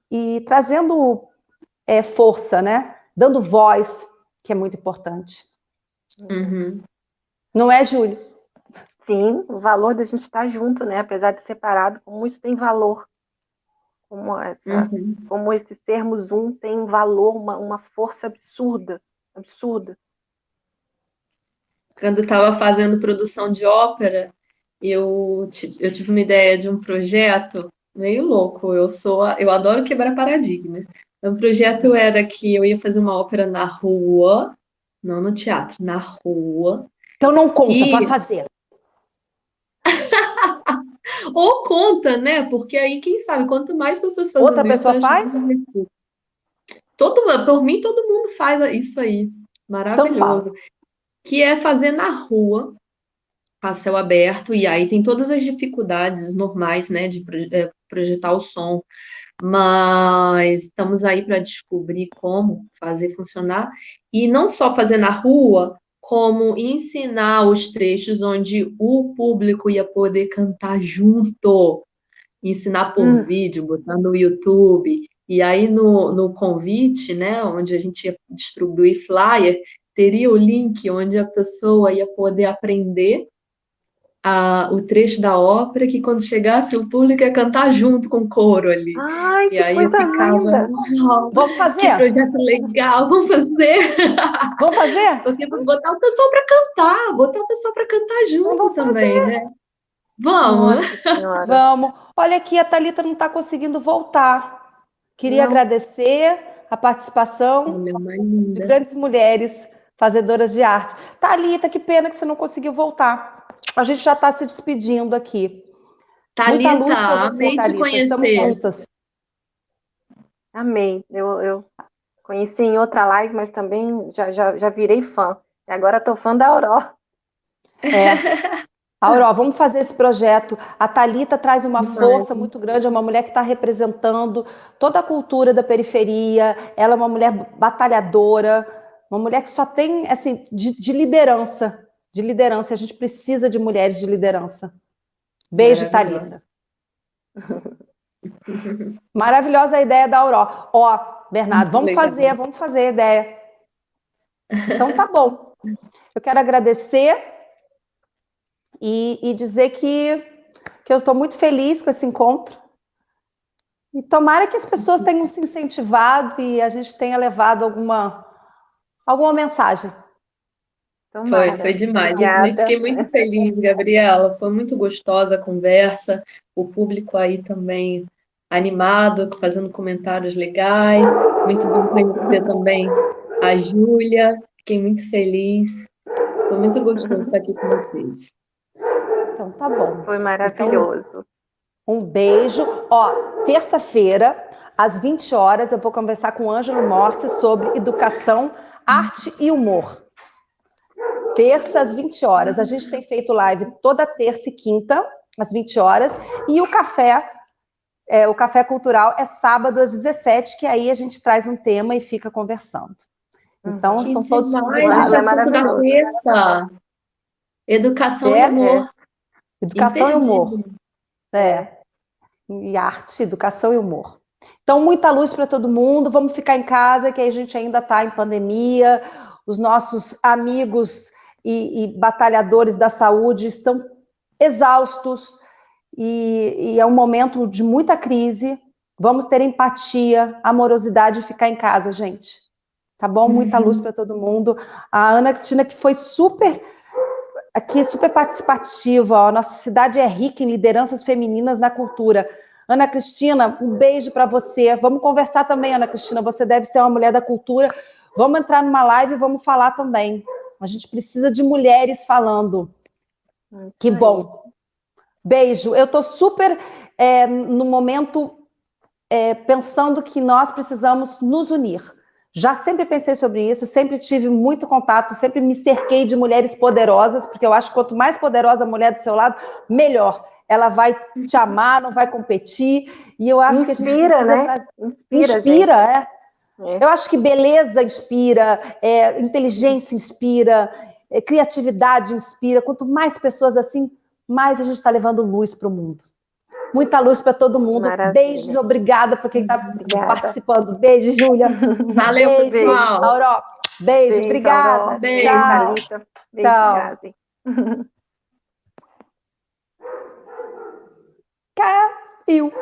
trazendo força, né? Dando voz, que é muito importante. Não é, Júlia? Sim, o valor da gente estar junto, né? Apesar de separado, como isso tem valor. Como esse sermos um tem um valor, uma força absurda. Quando eu estava fazendo produção de ópera, eu tive uma ideia de um projeto meio louco. Eu adoro quebrar paradigmas. O projeto era que eu ia fazer uma ópera na rua, não no teatro, na rua. Então não conta, vai fazer. Ou conta, né? Porque aí, quem sabe, quanto mais pessoas fazendo outra pessoa faz? Por mim, todo mundo faz isso aí. Maravilhoso. Então que é fazer na rua, a céu aberto, e aí tem todas as dificuldades normais, né, de projetar o som, mas estamos aí para descobrir como fazer funcionar, e não só fazer na rua, como ensinar os trechos onde o público ia poder cantar junto, ensinar por vídeo, botar no YouTube, e aí no convite, né, onde a gente ia distribuir flyer, teria o link onde a pessoa ia poder aprender o trecho da ópera, que quando chegasse o público ia cantar junto com o coro ali. Ai, e que aí coisa eu ficava, linda! Vamos fazer? Que projeto legal, vamos fazer! Vamos fazer? Porque botar o pessoal para cantar junto também, né? Vamos! Vamos! Olha aqui, a Thalita não está conseguindo voltar. Queria agradecer a participação de grandes mulheres fazedoras de arte. Thalita, que pena que você não conseguiu voltar. A gente já está se despedindo aqui. Thalita, muita luz para você, amei te conhecer. Estamos juntas. Amei. Eu conheci em outra live, mas também já virei fã. E agora estou fã da Auró. Auró, vamos fazer esse projeto. A Thalita traz uma Demais. força muito grande, é uma mulher que está representando toda a cultura da periferia, ela é uma mulher batalhadora, uma mulher que só tem, assim, de liderança, de liderança. A gente precisa de mulheres de liderança. Beijo, Maravilhosa. Thalita. Maravilhosa a ideia da Auró. Ó, Bernardo, Muito legal. vamos fazer a ideia. Então tá bom. Eu quero agradecer e dizer que eu estou muito feliz com esse encontro. E tomara que as pessoas tenham se incentivado e a gente tenha levado alguma mensagem. Foi demais. Eu também Obrigada. fiquei muito feliz, Gabriela. Foi muito gostosa a conversa. O público aí também animado, fazendo comentários legais. Muito bom conhecer também a Júlia. Fiquei muito feliz. Foi muito gostoso estar aqui com vocês. Então tá bom. Foi maravilhoso. Então, um beijo. Ó, terça-feira, às 20 horas, eu vou conversar com o Ângelo Morse sobre educação, arte e humor. Terça, às 20 horas. A gente tem feito live toda terça e quinta, às 20 horas. E o café cultural é sábado, às 17, que aí a gente traz um tema e fica conversando. Então, Que estão todos demais convidados. esse É assunto da maravilhoso. terça. Educação e humor. Educação e humor. Imperdível. E arte, educação e humor. Então, muita luz para todo mundo. Vamos ficar em casa, que a gente ainda está em pandemia. Os nossos amigos e batalhadores da saúde estão exaustos e é um momento de muita crise. Vamos ter empatia, amorosidade e ficar em casa, gente. Tá bom? Muita luz para todo mundo. A Ana Cristina, que foi super participativa. Ó. Nossa cidade é rica em lideranças femininas na cultura. Ana Cristina, um beijo para você. Vamos conversar também, Ana Cristina. Você deve ser uma mulher da cultura. Vamos entrar numa live e vamos falar também. A gente precisa de mulheres falando. Que bom. Beijo. Eu estou super no momento pensando que nós precisamos nos unir. Já sempre pensei sobre isso, sempre tive muito contato, sempre me cerquei de mulheres poderosas, porque eu acho que quanto mais poderosa a mulher do seu lado, melhor. Ela vai te amar, não vai competir. E eu acho que a gente precisa, né? Inspira. Eu acho que beleza inspira, inteligência inspira, criatividade inspira. Quanto mais pessoas assim, mais a gente está levando luz para o mundo. Muita luz para todo mundo. Maravilha. Beijos, obrigada por quem está participando. Beijo, Júlia. Valeu, beijo, pessoal. Auró. Beijo, obrigada. Auró. Beijo. Tchau. Thalita. Beijo, Tchau. Gabi. Caiu.